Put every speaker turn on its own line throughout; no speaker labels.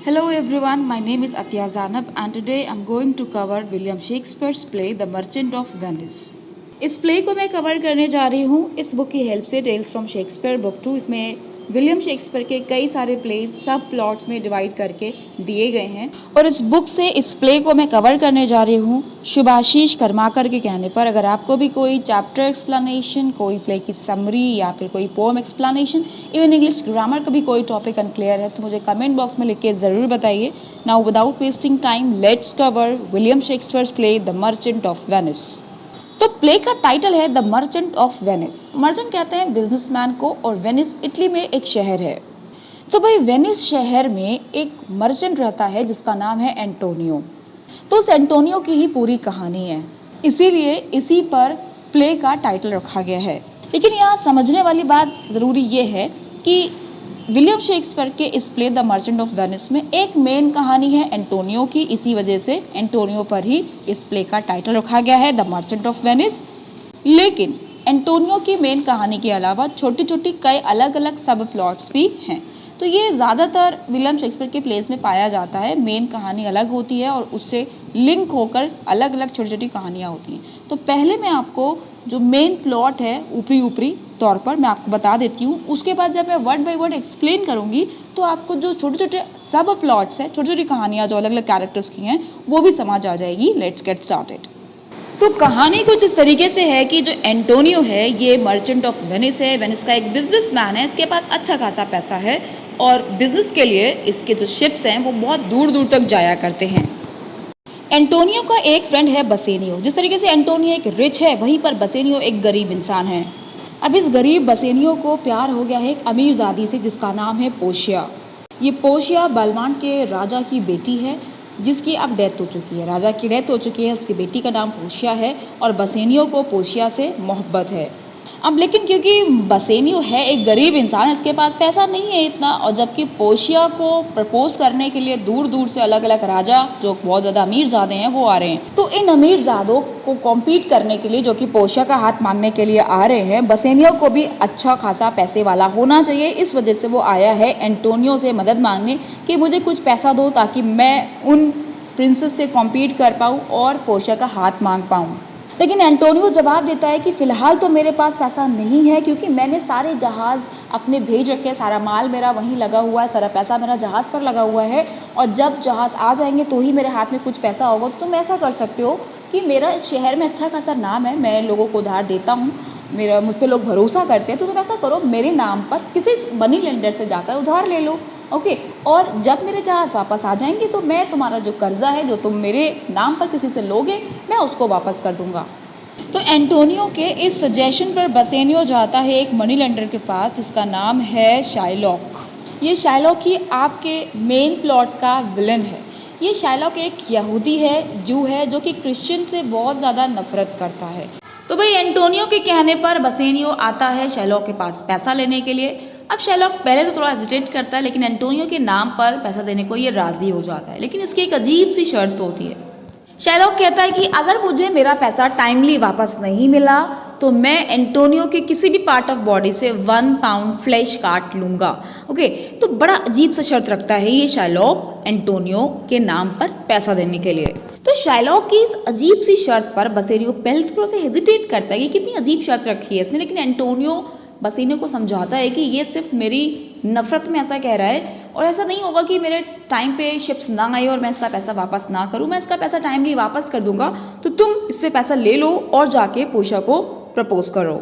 Hello everyone, my name is Atya Zanab and today I'm going to cover William Shakespeare's play The Merchant of Venice. इस play को मैं cover करने जा रही हूँ इस बुक की हेल्प से, टेल्स फ्रॉम शेक्सपियर बुक 2। इसमें विलियम शेक्सपियर के कई सारे प्लेज सब प्लॉट्स में डिवाइड करके दिए गए हैं और इस बुक से इस प्ले को मैं कवर करने जा रही हूँ शुभाशीष कर्माकर के कहने पर। अगर आपको भी कोई चैप्टर एक्सप्लेनेशन, कोई प्ले की समरी या फिर कोई poem explanation, even English grammar का भी कोई टॉपिक अनक्लियर है तो मुझे कमेंट बॉक्स में लिख के ज़रूर बताइए। Now without wasting time let's cover William Shakespeare's play the merchant of Venice. तो प्ले का टाइटल है the merchant of Venice. Merchant कहते हैं बिजनेसमैन को और वेनिस इटली में एक शहर है। तो भाई वेनिस शहर में एक मर्चेंट रहता है जिसका नाम है एंटोनियो। तो उस एंटोनियो की ही पूरी कहानी है, इसीलिए इसी पर प्ले का टाइटल रखा गया है। लेकिन यहाँ समझने वाली बात ज़रूरी ये है कि विलियम शेक्सपियर के इस play the merchant of Venice में एक मेन कहानी है एंटोनियो की, इसी वजह से एंटोनियो पर ही इस प्ले का टाइटल रखा गया है द मर्चेंट ऑफ वेनिस। लेकिन एंटोनियो की मेन कहानी के अलावा छोटी छोटी कई अलग अलग सब प्लॉट्स भी हैं। तो ये ज़्यादातर विलियम शेक्सपियर के प्लेस में पाया जाता है। मेन कहानी अलग होती है और उससे लिंक होकर अलग अलग छोटी छोटी कहानियाँ होती हैं। तो पहले मैं आपको जो मेन प्लॉट है ऊपरी तौर पर मैं आपको बता देती हूँ। उसके बाद जब मैं वर्ड बाय वर्ड एक्सप्लेन करूँगी तो आपको जो छोटे छोटे सब प्लॉट्स हैं, छोटी छोटी कहानियाँ जो अलग अलग कैरेक्टर्स की हैं, वो भी समझ आ जाएगी। Let's get started. तो कहानी कुछ इस तरीके से है कि जो एंटोनियो है ये मर्चेंट ऑफ वेनिस है। वेनिस का एक बिजनेसमैन है, इसके पास अच्छा खासा पैसा है और बिजनेस के लिए इसके जो शिप्स हैं वो बहुत दूर दूर तक जाया करते हैं। एंटोनियो का एक फ्रेंड है बसेनियो। जिस तरीके से एंटोनियो एक रिच है, वहीं पर बसेनियो एक गरीब इंसान है। अब इस गरीब बसेनियो को प्यार हो गया है एक अमीरजादी से जिसका नाम है पोशिया। ये पोशिया बलवान के राजा की बेटी है जिसकी अब डेथ हो चुकी है। राजा की डेथ हो चुकी है, उसकी बेटी का नाम पोशिया है और बसेनियो को पोशिया से मोहब्बत है। अब लेकिन क्योंकि बसेनियो है एक गरीब इंसान, इसके पास पैसा नहीं है इतना, और जबकि पोशिया को प्रपोज करने के लिए दूर दूर से अलग अलग राजा जो बहुत ज़्यादा अमीरजादे हैं वो आ रहे हैं। तो इन अमीरजादों को कॉम्पीट करने के लिए, जो कि पोशिया का हाथ मांगने के लिए आ रहे हैं, बसेनियो को भी अच्छा खासा पैसे वाला होना चाहिए। इस वजह से वो आया है एंटोनियो से मदद मांगने कि मुझे कुछ पैसा दो ताकि मैं उन प्रिंसेस से कॉम्पीट कर पाऊँ और पोशिया का हाथ मांग पाऊँ। लेकिन एंटोनियो जवाब देता है कि फ़िलहाल तो मेरे पास पैसा नहीं है क्योंकि मैंने सारे जहाज़ अपने भेज रखे, सारा माल मेरा वहीं लगा हुआ है, सारा पैसा मेरा जहाज़ पर लगा हुआ है और जब जहाज़ आ जाएंगे तो ही मेरे हाथ में कुछ पैसा होगा। तो तुम ऐसा कर सकते हो कि मेरा इस शहर में अच्छा खासा नाम है, मैं लोगों को उधार देता हूँ, मेरा मुझ पर लोग भरोसा करते हैं, तो तुम ऐसा करो मेरे नाम पर किसी मनी लेंडर से जाकर उधार ले लो, ओके। और जब मेरे जहाज़ वापस आ जाएंगे तो मैं तुम्हारा जो कर्जा है जो तुम मेरे नाम पर किसी से लोगे मैं उसको वापस कर दूंगा। तो एंटोनियो के इस सजेशन पर बसेनियो जाता है एक मनी लेंडर के पास जिसका नाम है शाइलॉक। ये शाइलॉक ही आपके मेन प्लॉट का विलन है। ये शाइलॉक एक यहूदी है, जू है, जो कि क्रिश्चियन से बहुत ज़्यादा नफरत करता है। तो भाई एंटोनियो के कहने पर बसेनियो आता है शाइलॉक के पास पैसा लेने के लिए। अब शाइलॉक पहले तो थोड़ा हेजिटेट करता है लेकिन एंटोनियो के नाम पर पैसा देने को ये राज़ी हो जाता है। लेकिन इसकी एक अजीब सी शर्त होती है। शाइलॉक कहता है कि अगर मुझे मेरा पैसा टाइमली वापस नहीं मिला तो मैं एंटोनियो के किसी भी पार्ट ऑफ बॉडी से 1 पाउंड फ्लैश काट लूँगा, ओके। तो बड़ा अजीब सा शर्त रखता है ये शाइलॉक एंटोनियो के नाम पर पैसा देने के लिए। तो शाइलॉक की इस अजीब सी शर्त पर बसेनियो पहले तो थोड़ा सा हेजिटेट करता है कि कितनी अजीब शर्त रखी है इसने, लेकिन एंटोनियो बसेनियो को समझाता है कि ये सिर्फ मेरी नफ़रत में ऐसा कह रहा है और ऐसा नहीं होगा कि मेरे टाइम पे शिप्स ना आई और मैं इसका पैसा वापस ना करूं, मैं इसका पैसा टाइमली वापस कर दूंगा, तो तुम इससे पैसा ले लो और जाके पोशिया को प्रपोज करो।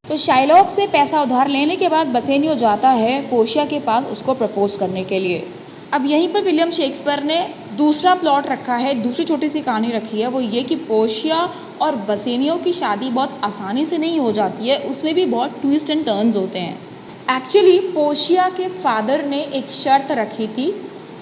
तो शाइलॉक से पैसा उधार लेने के बाद बसेनियो जाता है पोशिया के पास उसको प्रपोज करने के लिए। अब यहीं पर विलियम शेक्सपियर ने दूसरा प्लॉट रखा है, दूसरी छोटी सी कहानी रखी है, वो ये कि पोशिया और बसेनियो की शादी बहुत आसानी से नहीं हो जाती है, उसमें भी बहुत ट्विस्ट एंड टर्न्स होते हैं। एक्चुअली पोशिया के फादर ने एक शर्त रखी थी,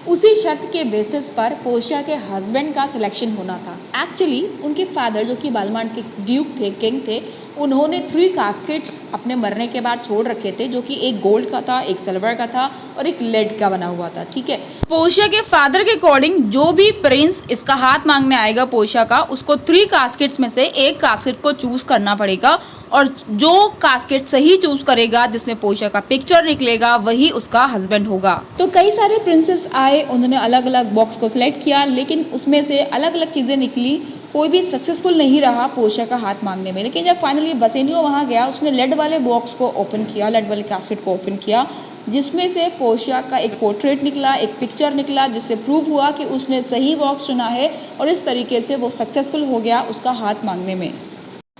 उसी शर्त के बेसिस पर पोशिया के हस्बैंड का सिलेक्शन होना था। एक्चुअली उनके फादर जो कि बालमांड के ड्यूक थे, किंग थे,
उन्होंने 3 कास्केट्स अपने मरने के बाद छोड़ रखे थे, जो कि एक गोल्ड का था, एक सिल्वर का था और एक लेड का बना हुआ था। ठीक है,
पोर्शिया के फादर के अकॉर्डिंग जो भी प्रिंस इसका हाथ मांगने आएगा पोर्शिया का, उसको 3 कास्केट्स में से एक कास्केट को चूज करना पड़ेगा और जो कास्केट सही चूज करेगा, जिसमें पोर्शिया का पिक्चर निकलेगा, वही उसका हस्बैंड होगा।
तो कई सारे प्रिंसेस आए, उन्होंने अलग अलग बॉक्स को सिलेक्ट किया, लेकिन उसमें से अलग अलग चीज़ें निकली, कोई भी सक्सेसफुल नहीं रहा पोर्शिया का हाथ मांगने में। लेकिन जब फाइनली बसेनियो वहाँ गया, उसने लेड वाले बॉक्स को ओपन किया, लेड वाले कास्केट को ओपन किया, जिसमें से पोर्शिया का एक पोर्ट्रेट निकला, एक पिक्चर निकला, जिससे प्रूव हुआ कि उसने सही बॉक्स चुना है और इस तरीके से वो सक्सेसफुल हो गया उसका हाथ मांगने में।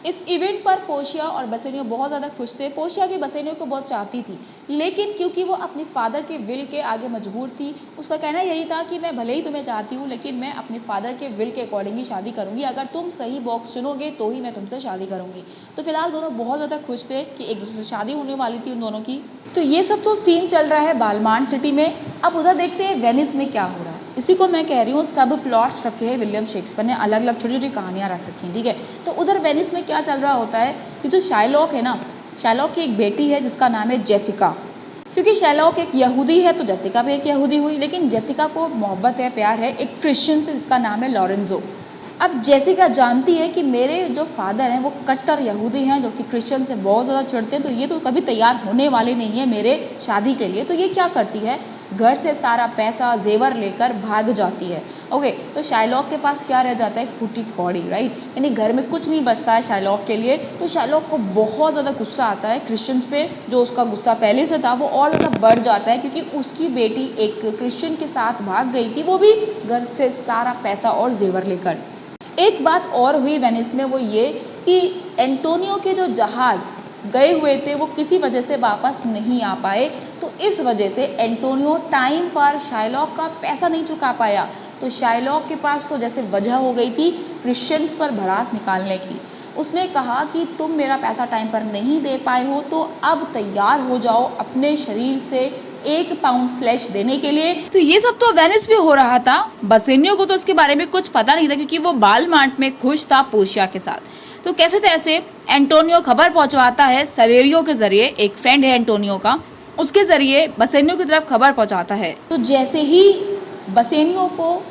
इस इवेंट पर पोर्शिया और बसेनियो बहुत ज़्यादा खुश थे। पोर्शिया भी बसेनियो को बहुत चाहती थी, लेकिन क्योंकि वो अपने फादर के विल के आगे मजबूर थी, उसका कहना यही था कि मैं भले ही तुम्हें चाहती हूँ, लेकिन मैं अपने फादर के विल के अकॉर्डिंग ही शादी करूँगी, अगर तुम सही बॉक्स चुनोगे तो ही मैं तुमसे शादी करूँगी। तो फिलहाल दोनों बहुत ज़्यादा खुश थे कि एक दूसरे से शादी होने वाली थी उन दोनों की। तो ये सब तो सीन चल रहा है बालमांड सिटी में। अब उधर देखते हैं वेनिस में क्या हो रहा है। इसी को मैं कह रही हूँ, सब प्लॉट्स रखे हैं विलियम शेक्सपियर ने, अलग अलग छोटी छोटी कहानियाँ रख रखी हैं। ठीक है, तो उधर वेनिस में क्या चल रहा होता है कि जो शाइलॉक है ना, शाइलॉक की एक बेटी है जिसका नाम है जेसिका। क्योंकि शाइलॉक एक यहूदी है तो जेसिका भी एक यहूदी हुई, लेकिन जेसिका को मोहब्बत है, प्यार है एक क्रिश्चियन से जिसका नाम है लॉरेंजो। अब जेसिका जानती है कि मेरे जो फादर हैं वो कट्टर यहूदी हैं, जो कि क्रिश्चियन से बहुत ज़्यादा चिढ़ते हैं, तो ये तो कभी तैयार होने वाले नहीं है मेरे शादी के लिए। तो ये क्या करती है, घर से सारा पैसा जेवर लेकर भाग जाती है। ओके, तो शाइलॉक के पास क्या रह जाता है, फूटी कौड़ी, राइट, यानी घर में कुछ नहीं बचता है शाइलॉक के लिए। तो शाइलॉक को बहुत ज़्यादा गुस्सा आता है क्रिश्चियंस पे, जो उसका गुस्सा पहले से था वो और ज़्यादा बढ़ जाता है, क्योंकि उसकी बेटी एक क्रिश्चियन के साथ भाग गई थी, वो भी घर से सारा पैसा और जेवर लेकर। एक बात और हुई वेनिस में, वो ये कि एंटोनियो के जो जहाज़ गए हुए थे वो किसी वजह से वापस नहीं आ पाए, तो इस वजह से एंटोनियो टाइम पर शाइलॉक का पैसा नहीं चुका पाया। तो शाइलॉक के पास तो जैसे वजह हो गई थी क्रिश्चियंस पर भड़ास निकालने की। उसने कहा कि तुम मेरा पैसा टाइम पर नहीं दे पाए हो, तो अब तैयार हो जाओ अपने शरीर से 1 पाउंड फ्लैश देने के लिए।
तो ये सब तो वेनिस में हो रहा था। बसेनियो को तो इसके बारे में कुछ पता नहीं था, क्योंकि वो बालमांड में खुश था पोर्शिया के साथ। तो कैसे तैसे एंटोनियो खबर पहुंचवाता है सवेरियो के जरिए, एक फ्रेंड है एंटोनियो का, उसके जरिए बसेनियो की तरफ खबर पहुंचाता है।
तो जैसे ही बसेनियो को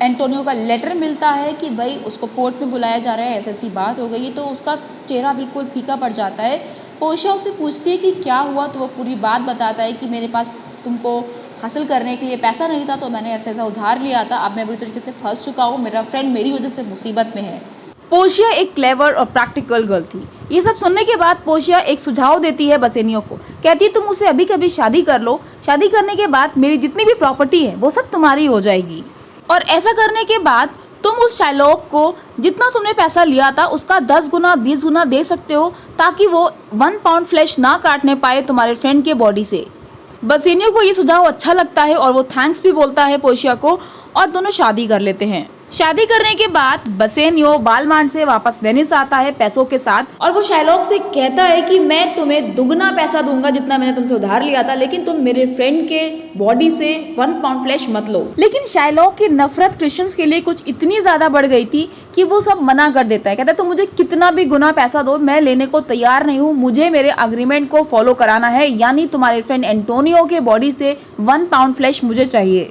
एंटोनियो का लेटर मिलता है कि भाई उसको कोर्ट में बुलाया जा रहा है, ऐसी बात हो गई, तो उसका चेहरा बिल्कुल फीका पड़ जाता है। पोर्शिया उससे पूछती है कि क्या हुआ, तो वो पूरी बात बताता है कि मेरे पास तुमको हासिल करने के लिए पैसा नहीं था, तो मैंने ऐसा उधार लिया था, अब मैं बुरी तरीके से फंस चुका हूँ, मेरा फ्रेंड मेरी वजह से मुसीबत में है।
पोर्शिया एक क्लेवर और प्रैक्टिकल गर्ल थी। ये सब सुनने के बाद पोर्शिया एक सुझाव देती है बसेनियो को, कहती है तुम उसे अभी कभी शादी कर लो, शादी करने के बाद मेरी जितनी भी प्रॉपर्टी है वो सब तुम्हारी हो जाएगी, और ऐसा करने के बाद तुम उस शाइलॉक को जितना तुमने पैसा लिया था उसका 10 गुना 20 गुना दे सकते हो, ताकि वो 1 पाउंड फ्लैश ना काटने पाए तुम्हारे फ्रेंड के बॉडी से। बसेनियो को ये सुझाव अच्छा लगता है और वो थैंक्स भी बोलता है पोर्शिया को, और दोनों शादी कर लेते हैं। शादी करने के बाद बसेनियो बालमांड से वापस वेनिस आता है पैसों के साथ, और वो शाइलॉक से कहता है कि मैं तुम्हें दुगना पैसा दूंगा जितना मैंने तुमसे उधार लिया था, लेकिन तुम मेरे फ्रेंड के बॉडी से 1 पाउंड फ्लैश मत लो। लेकिन शाइलॉक की नफरत क्रिश्चियंस के लिए कुछ इतनी ज्यादा बढ़ गई थी कि वो सब मना कर देता है, कहता है तुम मुझे कितना भी गुना पैसा दो, मैं लेने को तैयार नहीं हूँ, मुझे मेरे अग्रीमेंट को फॉलो कराना है, यानी तुम्हारे फ्रेंड एंटोनियो के बॉडी से 1 पाउंड फ्लैश मुझे चाहिए।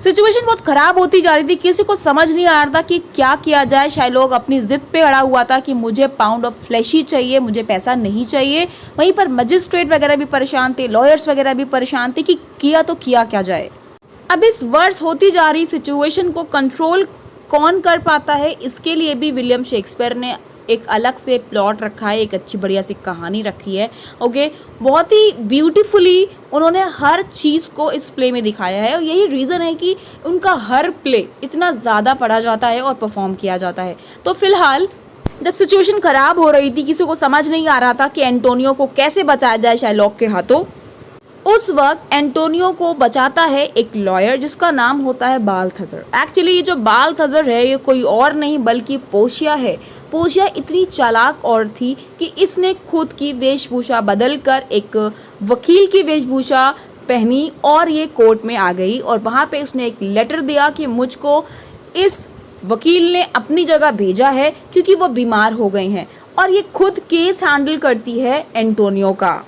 सिचुएशन बहुत खराब होती जा रही थी, किसी को समझ नहीं आ रहा था कि क्या किया जाए। शाइलॉक अपनी जिद पे अड़ा हुआ था कि मुझे पाउंड ऑफ फ्लैश ही चाहिए, मुझे पैसा नहीं चाहिए। वहीं पर मजिस्ट्रेट वगैरह भी परेशान थे, लॉयर्स वगैरह भी परेशान थे कि किया तो किया क्या जाए। अब इस वर्ष होती जा रही सिचुएशन को कंट्रोल कौन कर पाता है, इसके लिए भी विलियम शेक्सपियर ने एक अलग से प्लॉट रखा है, एक अच्छी बढ़िया सी कहानी रखी है। ओके, बहुत ही ब्यूटीफुली उन्होंने हर चीज़ को इस प्ले में दिखाया है, और यही रीज़न है कि उनका हर प्ले इतना ज़्यादा पढ़ा जाता है और परफॉर्म किया जाता है। तो फिलहाल जब सिचुएशन ख़राब हो रही थी, किसी को समझ नहीं आ रहा था कि एंटोनियो को कैसे बचाया जाए शाइलॉक के हाथों, उस वक्त एंटोनियो को बचाता है एक लॉयर जिसका नाम होता है बाल्थज़र। एक्चुअली ये जो बाल्थज़र है ये कोई और नहीं बल्कि पोर्शिया है। पोर्शिया इतनी चालाक औरत थी कि इसने खुद की वेशभूषा बदलकर एक वकील की वेशभूषा पहनी और ये कोर्ट में आ गई, और वहाँ पे उसने एक लेटर दिया कि मुझको इस वकील ने अपनी जगह भेजा है क्योंकि वो बीमार हो गए हैं,
और ये खुद केस हैंडल करती है एंटोनियो का।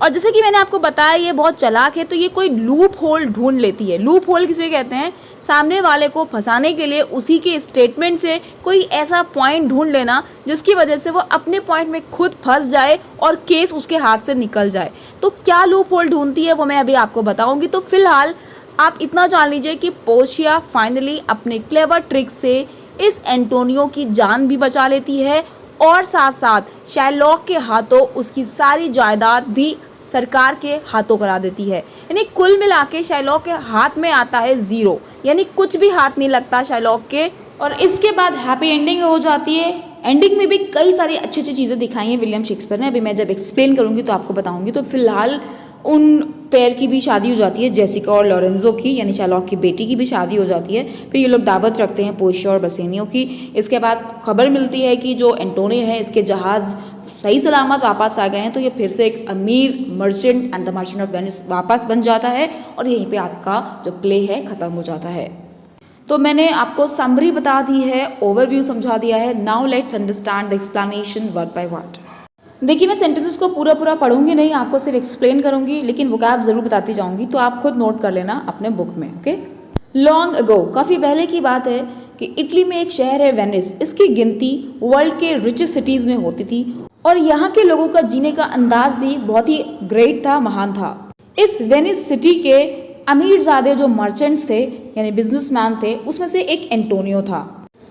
और जैसे कि मैंने आपको बताया ये बहुत चालाक है, तो ये कोई लूप होल ढूंढ लेती है। लूप होल किसे कहते हैं? सामने वाले को फंसाने के लिए उसी के स्टेटमेंट से कोई ऐसा पॉइंट ढूंढ लेना जिसकी वजह से वो अपने पॉइंट में खुद फंस जाए और केस उसके हाथ से निकल जाए। तो क्या लूप होल ढूंढती है वो मैं अभी आपको बताऊंगी। तो फिलहाल आप इतना जान लीजिए कि पोर्शिया फाइनली अपने क्लेवर ट्रिक से इस एंटोनियो की जान भी बचा लेती है और साथ साथ शाइलॉक के हाथों उसकी सारी जायदाद भी सरकार के हाथों करा देती है। यानी कुल मिला के शाइलॉक के हाथ में आता है 0, यानी कुछ भी हाथ नहीं लगता शाइलॉक के। और इसके बाद हैप्पी एंडिंग हो जाती है। एंडिंग में भी कई सारी अच्छी अच्छी चीज़ें दिखाई हैं विलियम शेक्सपियर ने। अभी मैं जब एक्सप्लेन करूँगी तो आपको बताऊँगी। तो फिलहाल उन पेयर की भी शादी हो जाती है, जेसिका और लॉरेंजो की, यानी शाइलॉक की बेटी की भी शादी हो जाती है। फिर ये लोग दावत रखते हैं पोर्शिया और बसेनियो की। इसके बाद खबर मिलती है कि जो एंटोनियो है इसके जहाज़ सही सलामत वापस आ गए हैं। तो ये फिर से एक अमीर merchant and the merchant of Venice वापस बन जाता है और यहीं पे आपका जो प्ले है ख़त्म हो जाता है। तो मैंने आपको समरी बता दी है, ओवरव्यू समझा दिया है। Now let's understand the explanation word by word. देखिए मैं सेंटेंसेस को पूरा पढ़ूंगी नहीं, आपको सिर्फ एक्सप्लेन करूंगी, लेकिन वोकैब जरूर बताती जाऊंगी, तो आप खुद नोट कर लेना अपने बुक में। ओके। लॉन्ग अगो, काफ़ी पहले की बात है कि इटली में एक शहर है वेनिस। इसकी गिनती वर्ल्ड के रिचेस्ट सिटीज़ में होती थी और यहाँ के लोगों का जीने का अंदाज भी बहुत ही ग्रेट था, महान था। इस वेनिस सिटी के अमीरजादे जो मर्चेंट्स थे यानी बिजनेसमैन थे, उसमें से एक एंटोनियो था।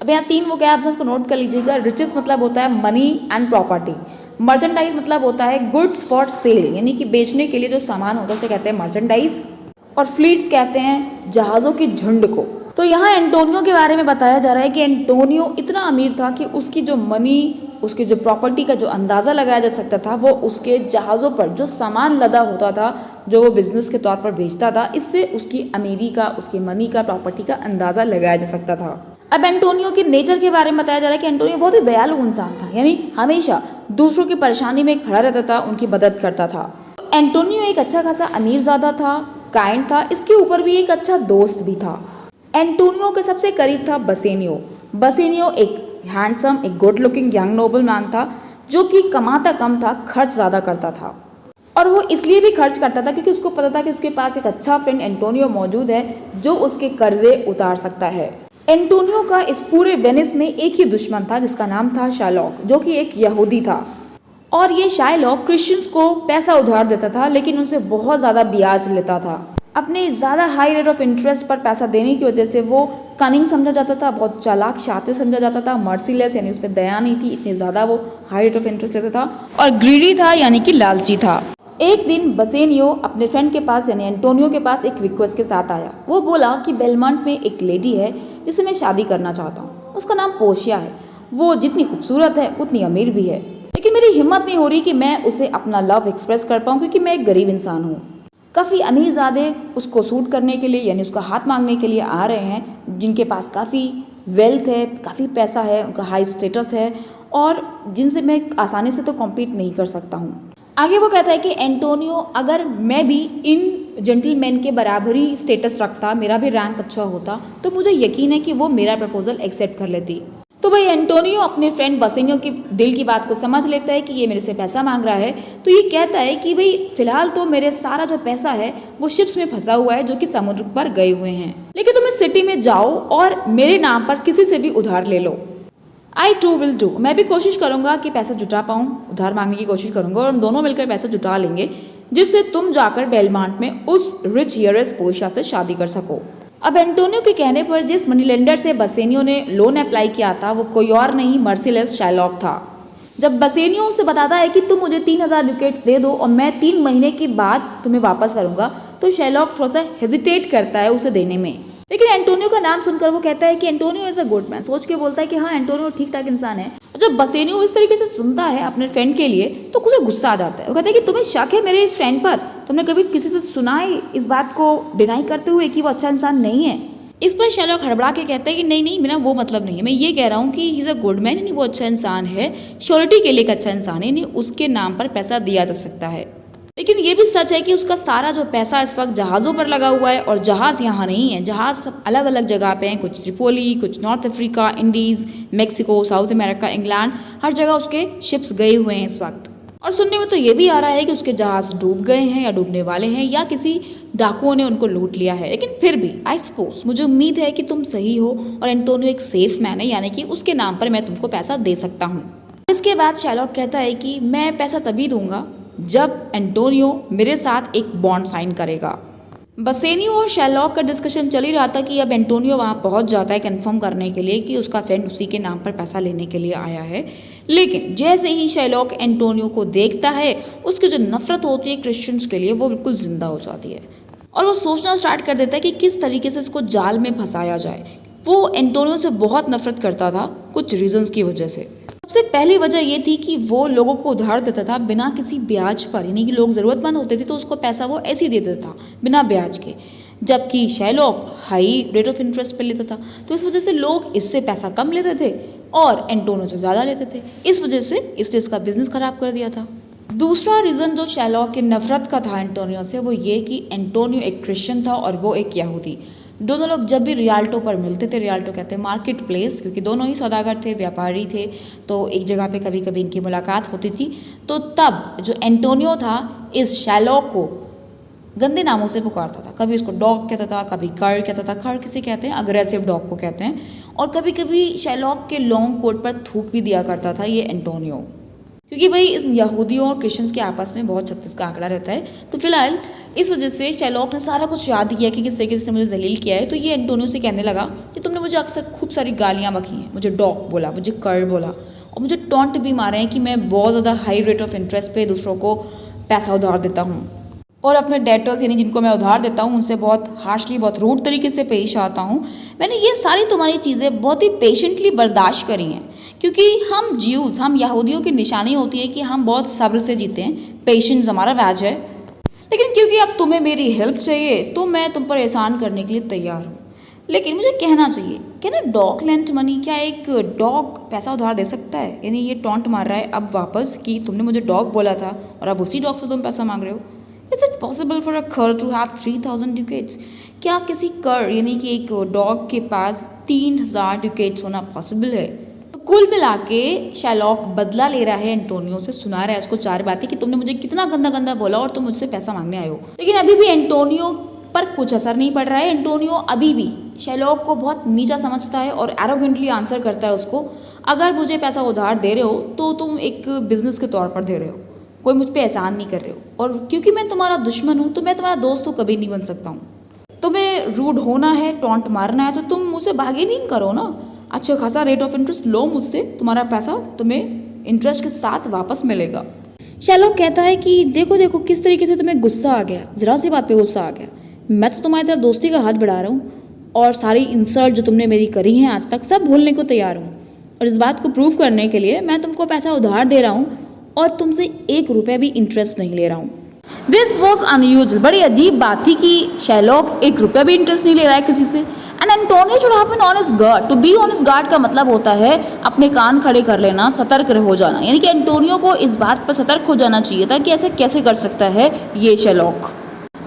अब यहाँ 3 वोकैब्स को नोट कर लीजिएगा। रिचेस मतलब होता है मनी एंड प्रॉपर्टी। मर्चेंडाइज मतलब होता है गुड्स फॉर सेल, यानी कि बेचने के लिए जो सामान होता है उसे कहते हैं मर्चेंडाइज। और फ्लीट्स कहते हैं जहाज़ों के झुंड को। तो यहाँ एंटोनियो के बारे में बताया जा रहा है कि एंटोनियो इतना अमीर था कि उसकी जो मनी, उसकी जो प्रॉपर्टी का जो अंदाज़ा लगाया जा सकता था वो उसके जहाज़ों पर जो सामान लदा होता था, जो वो बिजनेस के तौर पर बेचता था, इससे उसकी अमीरी का, उसकी मनी का, प्रॉपर्टी का अंदाज़ा लगाया जा सकता था। अब एंटोनियो के नेचर के बारे में बताया जा रहा है कि एंटोनियो बहुत ही दयालु इंसान था, यानी हमेशा दूसरों की परेशानी में खड़ा रहता था, उनकी मदद करता था। एंटोनियो एक अच्छा खासा अमीरजादा था, काइंड था, इसके ऊपर भी एक अच्छा दोस्त भी था। एंटोनियो के सबसे करीब था बसेनियो। बसेनियो एक हैंडसम, एक good looking young noble man था जो कि कमाता कम था, खर्च ज़्यादा करता था। और वो इसलिए भी खर्च करता था क्योंकि उसको पता था कि उसके पास एक अच्छा फ्रेंड एंटोनियो मौजूद है जो उसके कर्जे उतार सकता है। एंटोनियो का इस पूरे वेनिस में एक ही दुश्मन था जिसका नाम था शाइलॉक, जो कि एक यहूदी था। और ये शाइलॉक क्रिश्चियंस को पैसा उधार देता था, लेकिन उनसे बहुत ज़्यादा ब्याज लेता था। अपने ज़्यादा हाई रेट ऑफ इंटरेस्ट पर पैसा देने की वजह से वो कनिंग समझा जाता था, बहुत चालाक शातिर समझा जाता था, मर्सीलेस यानी उस पर दया नहीं थी, इतनी ज़्यादा वो हाई रेट ऑफ इंटरेस्ट लेता था, और ग्रीडी था यानी कि लालची था। एक दिन बसेनियो अपने फ्रेंड के पास यानी एंटोनियो के पास एक रिक्वेस्ट के साथ आया। वो बोला कि बेलमंट में एक लेडी है जिससे मैं शादी करना चाहता हूँ, उसका नाम पोर्शिया है। वो जितनी खूबसूरत है उतनी अमीर भी है, लेकिन मेरी हिम्मत नहीं हो रही कि मैं उसे अपना लव एक्सप्रेस कर पाऊँ क्योंकि मैं एक गरीब इंसान हूँ। काफ़ी अमीरजादे उसको सूट करने के लिए यानी उसका हाथ मांगने के लिए आ रहे हैं, जिनके पास काफ़ी वेल्थ है, काफ़ी पैसा है, उनका हाई स्टेटस है और जिनसे मैं आसानी से तो कॉम्पीट नहीं कर सकता हूँ। आगे वो कहता है कि एंटोनियो, अगर मैं भी इन जेंटलमैन के बराबरी स्टेटस रखता, मेरा भी रैंक अच्छा होता, तो मुझे यकीन है कि वो मेरा प्रपोजल एक्सेप्ट कर लेती। तो भाई एंटोनियो अपने फ्रेंड बसेनियो की दिल की बात को समझ लेता है कि ये मेरे से पैसा मांग रहा है। तो ये कहता है कि भाई फिलहाल तो मेरे सारा जो पैसा है वो शिप्स में फंसा हुआ है जो कि समुद्र पर गए हुए हैं, लेकिन तुम इस सिटी में जाओ और मेरे नाम पर किसी से भी उधार ले लो। आई टू विल डू, मैं भी कोशिश करूंगा कि पैसा जुटा पाऊँ, उधार मांगने की कोशिश करूंगा और हम दोनों मिलकर पैसा जुटा लेंगे जिससे तुम जाकर बेलमांट में उस रिच हियरेस पोर्शिया से शादी कर सको। अब एंटोनियो के कहने पर जिस मनी लेंडर से बसेनियो ने लोन अप्लाई किया था वो कोई और नहीं मर्सीलेस शाइलॉक था। जब बसेनियो उसे बताता है कि तुम मुझे 3000 ड्यूकेट्स दे दो और मैं 3 महीने के बाद तुम्हें वापस करूंगा, तो शाइलॉक थोड़ा सा हेजिटेट करता है उसे देने में। लेकिन एंटोनियो का नाम सुनकर वो कहता है कि Antonio is a good man, सोच के बोलता है कि हाँ एंटोनियो ठीक ठाक इंसान है। जब बसेनियो इस तरीके से सुनता है अपने फ्रेंड के लिए तो उसे गुस्सा आ जाता है। वो कहता है कि तुम्हें शक है मेरे इस फ्रेंड पर, तुमने कभी किसी से सुना है इस बात को डिनाई करते हुए कि वो अच्छा इंसान नहीं है। इस पर शाइलॉक हड़बड़ा के कहता है कि नहीं मेरा वो मतलब नहीं है, मैं ये कह रहा हूँ कि he is a good man, यानी वो अच्छा इंसान है, श्योरिटी के लिए एक अच्छा इंसान है, यानी उसके नाम पर पैसा दिया जा सकता है। लेकिन ये भी सच है कि उसका सारा जो पैसा इस वक्त जहाज़ों पर लगा हुआ है, और जहाज़ यहाँ नहीं है, जहाज़ सब अलग अलग जगह पे हैं, कुछ त्रिपोली, कुछ North Africa, Indies, Mexico, South America, England, हर जगह उसके शिप्स गए हुए हैं इस वक्त। और सुनने में तो ये भी आ रहा है कि उसके जहाज़ डूब गए हैं या डूबने वाले हैं, या किसी डाकुओं ने उनको लूट लिया है। लेकिन फिर भी आई सपोज मुझे उम्मीद है कि तुम सही हो और एंटोनियो एक सेफ मैन है, यानी कि उसके नाम पर मैं तुमको पैसा दे सकता हूँ। इसके बाद शैलॉक कहता है कि मैं पैसा तभी दूंगा जब एंटोनियो मेरे साथ एक बॉन्ड साइन करेगा। बसेनियो और शैलॉक का डिस्कशन चल ही रहा था कि अब एंटोनियो वहाँ पहुँच जाता है कंफर्म करने के लिए कि उसका फ्रेंड उसी के नाम पर पैसा लेने के लिए आया है। लेकिन जैसे ही शैलॉक एंटोनियो को देखता है, उसकी जो नफरत होती है क्रिश्चियंस के लिए वो बिल्कुल जिंदा हो जाती है, और वो सोचना स्टार्ट कर देता है कि किस तरीके से इसको जाल में फंसाया जाए। वो एंटोनियो से बहुत नफरत करता था कुछ रीजंस की वजह से। सबसे पहली वजह ये थी कि वो लोगों को उधार देता था बिना किसी ब्याज पर, यानी कि लोग ज़रूरतमंद होते थे तो उसको पैसा वो ऐसे ही दे देता था बिना ब्याज के, जबकि Sherlock high rate of interest पर लेता था। तो इस वजह से लोग इससे पैसा कम लेते थे और एंटोनियो से ज़्यादा लेते थे। इस वजह से इसने इसका बिजनेस खराब कर दिया था। दूसरा रीज़न जो शैलॉक की नफरत का था एंटोनियो से, वो ये कि एंटोनियो एक क्रिश्चियन था और वो एक यहूदी। दोनों लोग जब भी रियाल्टो पर मिलते थे, रियाल्टो कहते हैं मार्केट प्लेस, क्योंकि दोनों ही सौदागर थे, व्यापारी थे, तो एक जगह पे कभी कभी इनकी मुलाकात होती थी। तो तब जो एंटोनियो था इस शैलॉक को गंदे नामों से पुकारता था। कभी उसको डॉग कहता था, कभी कर कहता था। कर किसे कहते हैं? अग्रेसिव डॉग को कहते हैं। और कभी कभी शैलॉक के लॉन्ग कोट पर थूक भी दिया करता था ये एंटोनियो, क्योंकि भाई इस यहूदियों और क्रिश्चियंस के आपस में बहुत 36 का आंकड़ा रहता है। तो फिलहाल इस वजह से शैलॉक ने सारा कुछ याद किया कि किस तरीके से मुझे जलील किया है। तो ये एंटोनियो से कहने लगा कि तुमने मुझे अक्सर खूब सारी गालियाँ बकी हैं, मुझे डॉग बोला, मुझे कर बोला, और मुझे टॉन्ट भी मारे हैं कि मैं बहुत ज़्यादा हाई रेट ऑफ इंटरेस्ट पे दूसरों को पैसा उधार देता हूँ, और अपने डेटर्स यानी जिनको मैं उधार देता हूँ उनसे बहुत हार्शली, बहुत रूड तरीके से पेश आता हूँ। मैंने ये सारी तुम्हारी चीज़ें बहुत ही पेशेंटली बर्दाश्त करी हैं, क्योंकि हम ज्यूज़, हम यहूदियों की निशानी होती है कि हम बहुत सब्र से जीते हैं, पेशेंस हमारा बैज है। लेकिन क्योंकि अब तुम्हें मेरी हेल्प चाहिए तो मैं तुम पर एहसान करने के लिए तैयार हूँ। लेकिन मुझे कहना चाहिए, क्या ना डॉग लेंट मनी, क्या एक डॉग पैसा उधार दे सकता है? यानी ये टॉन्ट मार रहा है अब वापस कि तुमने मुझे डॉग बोला था और अब उसी डॉग से तुम पैसा मांग रहे हो। Is it possible for a कर टू हैव 3000 ड्यूकेट्स? क्या किसी कर यानी कि एक डॉग के पास 3000 ड्यूकेट्स होना पॉसिबल है? तो कुल मिला के शैलॉक बदला ले रहा है एंटोनियो से, सुना रहा है उसको चार बातें कि तुमने मुझे कितना गंदा गंदा बोला और तुम मुझसे पैसा मांगने आए हो। लेकिन अभी भी एंटोनियो पर कुछ असर नहीं पड़ रहा है। एंटोनियो अभी भी शैलॉक को बहुत नीचा समझता है और एरोगेंटली आंसर करता है उसको, अगर मुझे पैसा उधार दे रहे हो तो तुम एक बिजनेस के तौर पर दे रहे हो, कोई मुझ पे एहसान नहीं कर रहे हो, और क्योंकि मैं तुम्हारा दुश्मन हूँ तो मैं तुम्हारा दोस्त तो कभी नहीं बन सकता हूँ। तुम्हें रूड होना है, टॉन्ट मारना है तो तुम मुझसे बार्गेनिंग करो ना, अच्छा खासा रेट ऑफ इंटरेस्ट लो मुझसे, तुम्हारा पैसा तुम्हें इंटरेस्ट के साथ वापस मिलेगा। शैलॉक कहता है कि देखो देखो किस तरीके से तुम्हें गुस्सा आ गया, ज़रा सी बात पे गुस्सा आ गया। मैं तो तुम्हारी तरफ दोस्ती का हाथ बढ़ा रहा हूँ और सारी इंसल्ट जो तुमने मेरी करी हैं आज तक सब भूलने को तैयार हूँ, और इस बात को प्रूव करने के लिए मैं तुमको पैसा उधार दे रहा हूँ और तुमसे 1 रुपया भी इंटरेस्ट नहीं ले रहा हूँ। This was unusual. बड़ी अजीब बात थी कि शैलॉक 1 रुपया भी इंटरेस्ट नहीं ले रहा है किसी से। And Antonio should have been on his guard. To be on his guard का मतलब होता है अपने कान खड़े कर लेना, सतर्क हो जाना, यानी कि एंटोनियो को इस बात पर सतर्क हो जाना चाहिए था कि ऐसे कैसे कर सकता है ये Shylock.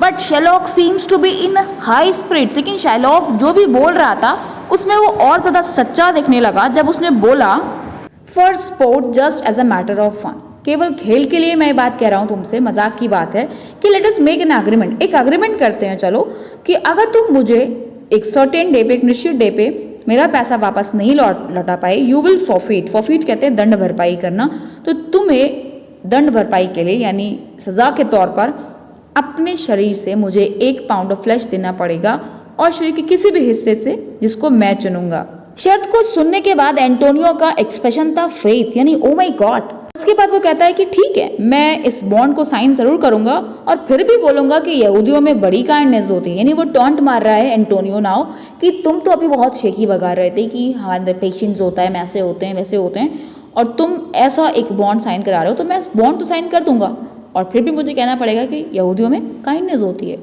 But Shylock seems to be in high spirit. लेकिन शैलॉक जो भी बोल रहा था उसमें वो और ज़्यादा सच्चा दिखने लगा जब उसने बोला for sport just as a matter of fun. केवल खेल के लिए मैं बात कह रहा हूँ तुमसे, मजाक की बात है कि let us make an agreement. एक एग्रीमेंट करते हैं चलो कि अगर तुम मुझे एक सर्टेन डे पे, एक निश्चित डे पे मेरा पैसा वापस नहीं लौटा पाए, यू विल फॉरफिट। फॉरफिट कहते हैं दंड भरपाई करना। तो तुम्हें दंड भरपाई के लिए यानी सजा के तौर पर अपने शरीर से मुझे 1 पाउंड ऑफ फ्लैश देना पड़ेगा, और शरीर के किसी भी हिस्से से जिसको मैं चुनूंगा। शर्त को सुनने के बाद एंटोनियो का एक्सप्रेशन था फेथ, यानी ओ माय गॉड। उसके बाद वो कहता है कि ठीक है, मैं इस बॉन्ड को साइन जरूर करूंगा और फिर भी बोलूंगा कि यहूदियों में बड़ी काइंडनेस होती है। यानी वो टॉन्ट मार रहा है एंटोनियो नाउ कि तुम तो अभी बहुत शेखी बगा रहे थे कि हमारे अंदर पेशेंस होता है, ऐसे होते हैं वैसे होते हैं, और तुम ऐसा एक बॉन्ड साइन करा रहे हो तो मैं इस बॉन्ड तो साइन कर दूंगा, और फिर भी मुझे कहना पड़ेगा कि यहूदियों में काइंडनेस होती है।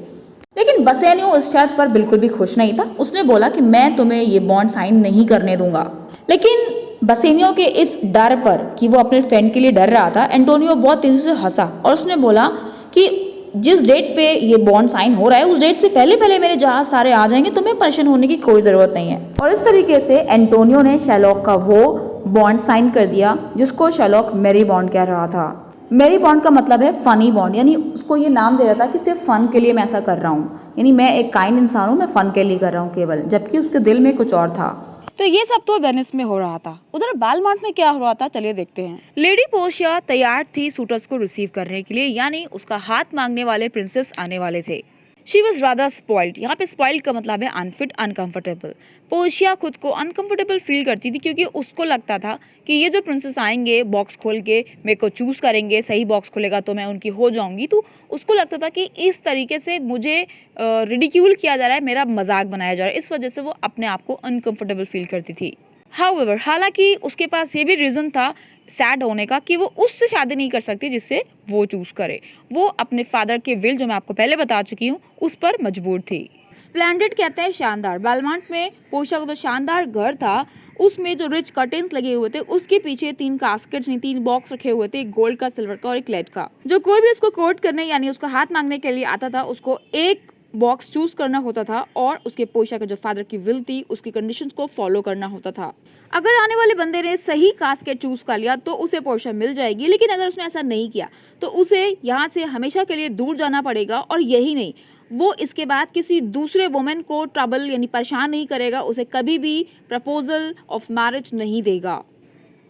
लेकिन बसेनियो इस शर्त पर बिल्कुल भी खुश नहीं था। उसने बोला कि मैं तुम्हें ये बॉन्ड साइन नहीं करने दूंगा। लेकिन बसेनियो के इस डर पर कि वो अपने फ्रेंड के लिए डर रहा था, एंटोनियो बहुत तेजी से हंसा और उसने बोला कि जिस डेट पे ये बॉन्ड साइन हो रहा है उस डेट से पहले पहले मेरे जहाज सारे आ जाएंगे, तुम्हें परेशान होने की कोई ज़रूरत नहीं है। और इस तरीके से एंटोनियो ने शैरलॉक का वो बॉन्ड साइन कर दिया जिसको शैरलॉक मैरी बॉन्ड कह रहा था। मैरी बॉन्ड का मतलब है फनी बॉन्ड, यानी उसको ये नाम दे रहा था कि सिर्फ फन के लिए मैं ऐसा कर रहा हूँ, यानी मैं एक काइंड इंसान हूँ, मैं फन के लिए कर रहा हूँ केवल, जबकि उसके दिल में कुछ और था।
तो ये सब तो वेनिस में हो रहा था। उधर बालमार्ट में क्या हो रहा था, चलिए देखते हैं। लेडी पोर्शिया तैयार थी सूटर्स को रिसीव करने के लिए, यानी उसका हाथ मांगने वाले प्रिंसेस आने वाले थे। She was rather spoiled. यहाँ पे स्पॉइल्ड का मतलब है अनफिट, अनकंफर्टेबल। पोर्शिया खुद को अनकंफर्टेबल फील करती थी क्योंकि उसको लगता था कि ये जो प्रिंसेस आएंगे बॉक्स खोल के मेरे को चूज करेंगे, सही बॉक्स खोलेगा तो मैं उनकी हो जाऊंगी। तो उसको लगता था कि इस तरीके से मुझे रिडिक्यूल किया जा रहा है, मेरा मजाक बनाया जा रहा है, इस वजह से वो अपने आप को अनकंफर्टेबल फील करती थी। हाउएवर, हालांकि उसके पास ये भी रीजन था सैड होने का कि वो उससे शादी नहीं कर सकती जिससे वो चूज करे। वो अपने फादर के विल, जो मैं आपको पहले बता चुकी हूँ, उस पर मजबूर थी। स्प्लेंडेड कहते हैं शानदार। बालमार्ट में पोर्शिया का तो शानदार घर था, उसमें जो रिच कर्टेन्स लगे हुए थे उसके पीछे 3 कास्केट्स नहीं 3 बॉक्स रखे हुए थे, एक गोल्ड का, सिल्वर का और एक लेड का। जो कोई भी उसको कोर्ट करने यानी उसका हाथ मांगने के लिए आता था उसको एक बॉक्स चूज करना होता था और उसके पोर्शिया का जो फादर की विल थी उसकी कंडीशंस को फॉलो करना होता था। अगर आने वाले बंदे ने सही कास्केट चूज कर लिया तो उसे पोर्शिया मिल जाएगी, लेकिन अगर उसने ऐसा नहीं किया तो उसे यहाँ से हमेशा के लिए दूर जाना पड़ेगा। और यही नहीं, वो इसके बाद किसी दूसरे वुमेन को ट्रबल यानी परेशान नहीं करेगा, उसे कभी भी प्रपोजल ऑफ मैरिज नहीं देगा।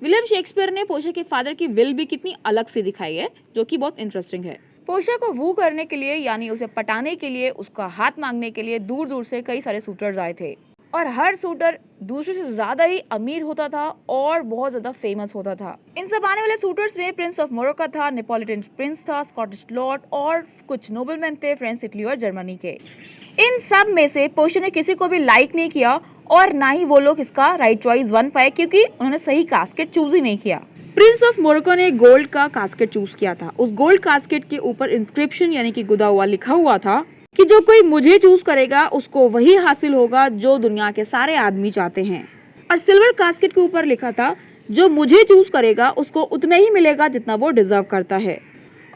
विलियम शेक्सपियर ने पोर्शिया के फादर की विल भी कितनी अलग से दिखाई है, जो कि बहुत इंटरेस्टिंग है। पोर्शिया को वू करने के लिए यानी उसे पटाने के लिए, उसका हाथ मांगने के लिए दूर दूर से कई सारे सूटर्स आए थे और हर सूटर दूसरे से ज्यादा ही अमीर होता था और बहुत ज्यादा फेमस होता था। इन सब आने वाले सूटर्स में प्रिंस ऑफ मोरक्को था, नेपोलिटन प्रिंस था, स्कॉटिश लॉर्ड और कुछ नोबलमैन थे फ्रांस, इटली और जर्मनी के। इन सब में से पोर्शिया ने किसी को भी लाइक नहीं किया और ना ही वो लोग इसका राइट चॉइस बन पाए क्योंकि उन्होंने सही कास्केट चूज ही नहीं किया। प्रिंस ऑफ मोरक्को ने गोल्ड का कास्केट चूज किया था। उस गोल्ड कास्केट के ऊपर इंस्क्रिप्शन यानी कि गुदा हुआ लिखा हुआ था कि जो कोई मुझे चूज करेगा उसको वही हासिल होगा जो दुनिया के सारे आदमी चाहते हैं। और सिल्वर कास्केट के ऊपर लिखा था जो मुझे चूज करेगा उसको उतना ही मिलेगा जितना वो डिजर्व करता है।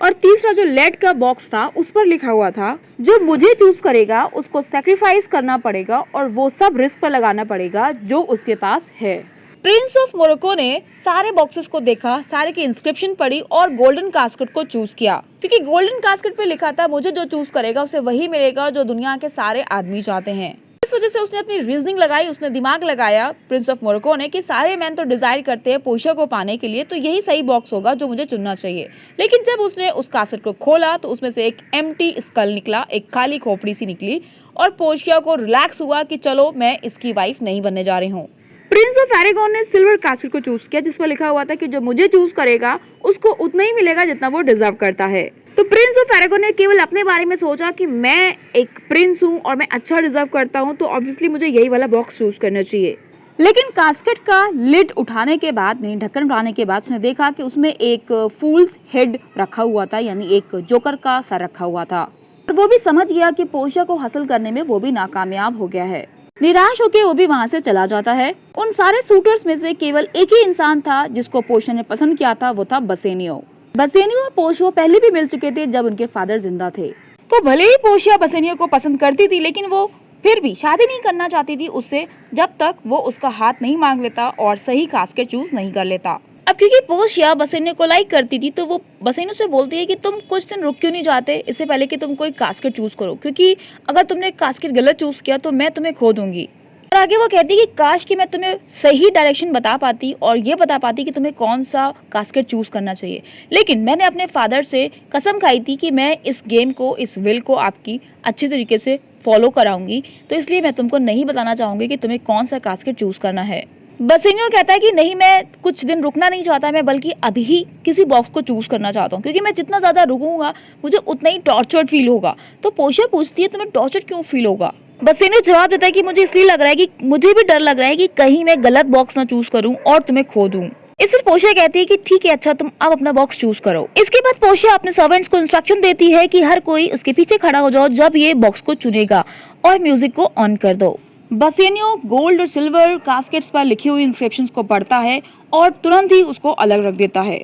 और तीसरा जो लेड का बॉक्स था उस पर लिखा हुआ था जो मुझे चूज करेगा उसको सैक्रिफाइस करना पड़ेगा और वो सब रिस्क पर लगाना पड़ेगा जो उसके पास है। प्रिंस ऑफ मोरक्को ने सारे बॉक्सेस को देखा, सारे की इंस्क्रिप्शन पढ़ी और गोल्डन कास्केट को चूज किया क्योंकि गोल्डन कास्केट पे लिखा था मुझे जो चूज करेगा उसे वही मिलेगा जो दुनिया के सारे आदमी चाहते हैं। इस वजह से उसने अपनी रीजनिंग लगाई, उसने दिमाग लगाया प्रिंस ऑफ मोरक्को ने कि सारे मैन तो डिजायर करते हैं पोर्शिया को पाने के लिए, तो यही सही बॉक्स होगा जो मुझे चुनना चाहिए। लेकिन जब उसने उस कास्केट को खोला तो उसमें से एक एम्प्टी स्कल निकला, एक खाली खोपड़ी सी निकली और पोर्शिया को रिलैक्स हुआ कि चलो मैं इसकी वाइफ नहीं बनने जा रही हूँ। प्रिंस ऑफ एरेगॉन ने सिल्वर कास्केट को चूज किया जिस पर लिखा हुआ था कि जो मुझे चूज करेगा उसको उतना ही मिलेगा जितना वो डिजर्व करता है। तो प्रिंस ऑफ एरेगॉन ने केवल अपने बारे में सोचा कि मैं एक प्रिंस हूँ और मैं अच्छा डिजर्व करता हूँ, तो ऑब्वियसली मुझे यही वाला बॉक्स चूज करना चाहिए। लेकिन कास्केट का लिड उठाने के बाद, नहीं ढक्कन उठाने के बाद, उसने देखा कि उसमें एक फूल्स हेड रखा हुआ था, यानी एक जोकर का सर रखा हुआ था। और वो भी समझ गया कि पोर्शिया को हासिल करने में वो भी नाकामयाब हो गया है। निराश होकर वो भी वहां से चला जाता है। उन सारे सूटर्स में से केवल एक ही इंसान था जिसको पोर्शिया ने पसंद किया था, वो था बसेनियो। बसेनियो और पोर्शिया पहले भी मिल चुके थे जब उनके फादर जिंदा थे। तो भले ही पोर्शिया बसेनियो को पसंद करती थी लेकिन वो फिर भी शादी नहीं करना चाहती थी उससे जब तक वो उसका हाथ नहीं मांग लेता और सही कास्केट चूज नहीं कर लेता। अब क्योंकि पोर्शिया बसेनियो को लाइक करती थी तो वो बसेनियो से बोलती है कि तुम कुछ दिन रुक क्यों नहीं जाते इससे पहले कि तुम कोई कास्केट चूज करो, क्योंकि अगर तुमने कास्केट गलत चूज किया तो मैं तुम्हें खो दूंगी। और आगे वो कहती है कि काश कि मैं तुम्हें सही डायरेक्शन बता पाती और ये बता पाती कि तुम्हें कौन सा कास्केट चूज करना चाहिए, लेकिन मैंने अपने फादर से कसम खाई थी कि मैं इस गेम को, इस विल को आपकी अच्छी तरीके से फॉलो कराऊंगी, तो इसलिए मैं तुमको नहीं बताना चाहूंगी कि तुम्हें कौन सा कास्केट चूज करना है। बसेनियो कहता है कि नहीं, मैं कुछ दिन रुकना नहीं चाहता, मैं बल्कि अभी ही किसी बॉक्स को चूज करना चाहता हूँ, क्योंकि मैं जितना ज्यादा रुकूंगा मुझे उतना ही टॉर्चर्ड फील होगा। तो पोर्शिया पूछती है तुम्हें टॉर्चर क्यों फील होगा? बसेनियो जवाब देता है कि मुझे इसलिए लग रहा है कि मुझे भी डर लग रहा है कि कहीं मैं गलत बॉक्स ना चूज करूं और तुम्हें खो दूं। इस पर पोर्शिया कहती है कि ठीक है, अच्छा तुम अब अपना बॉक्स चूज करो। इसके बाद पोर्शिया अपने सर्वेंट्स को इंस्ट्रक्शन देती है कि हर कोई उसके पीछे खड़ा हो जाओ जब ये बॉक्स को चुनेगा और म्यूजिक को ऑन कर दो। बसेनियो गोल्ड और सिल्वर कास्केट्स पर लिखी हुई इंस्क्रिप्शंस को पढ़ता है और तुरंत ही उसको अलग रख देता है।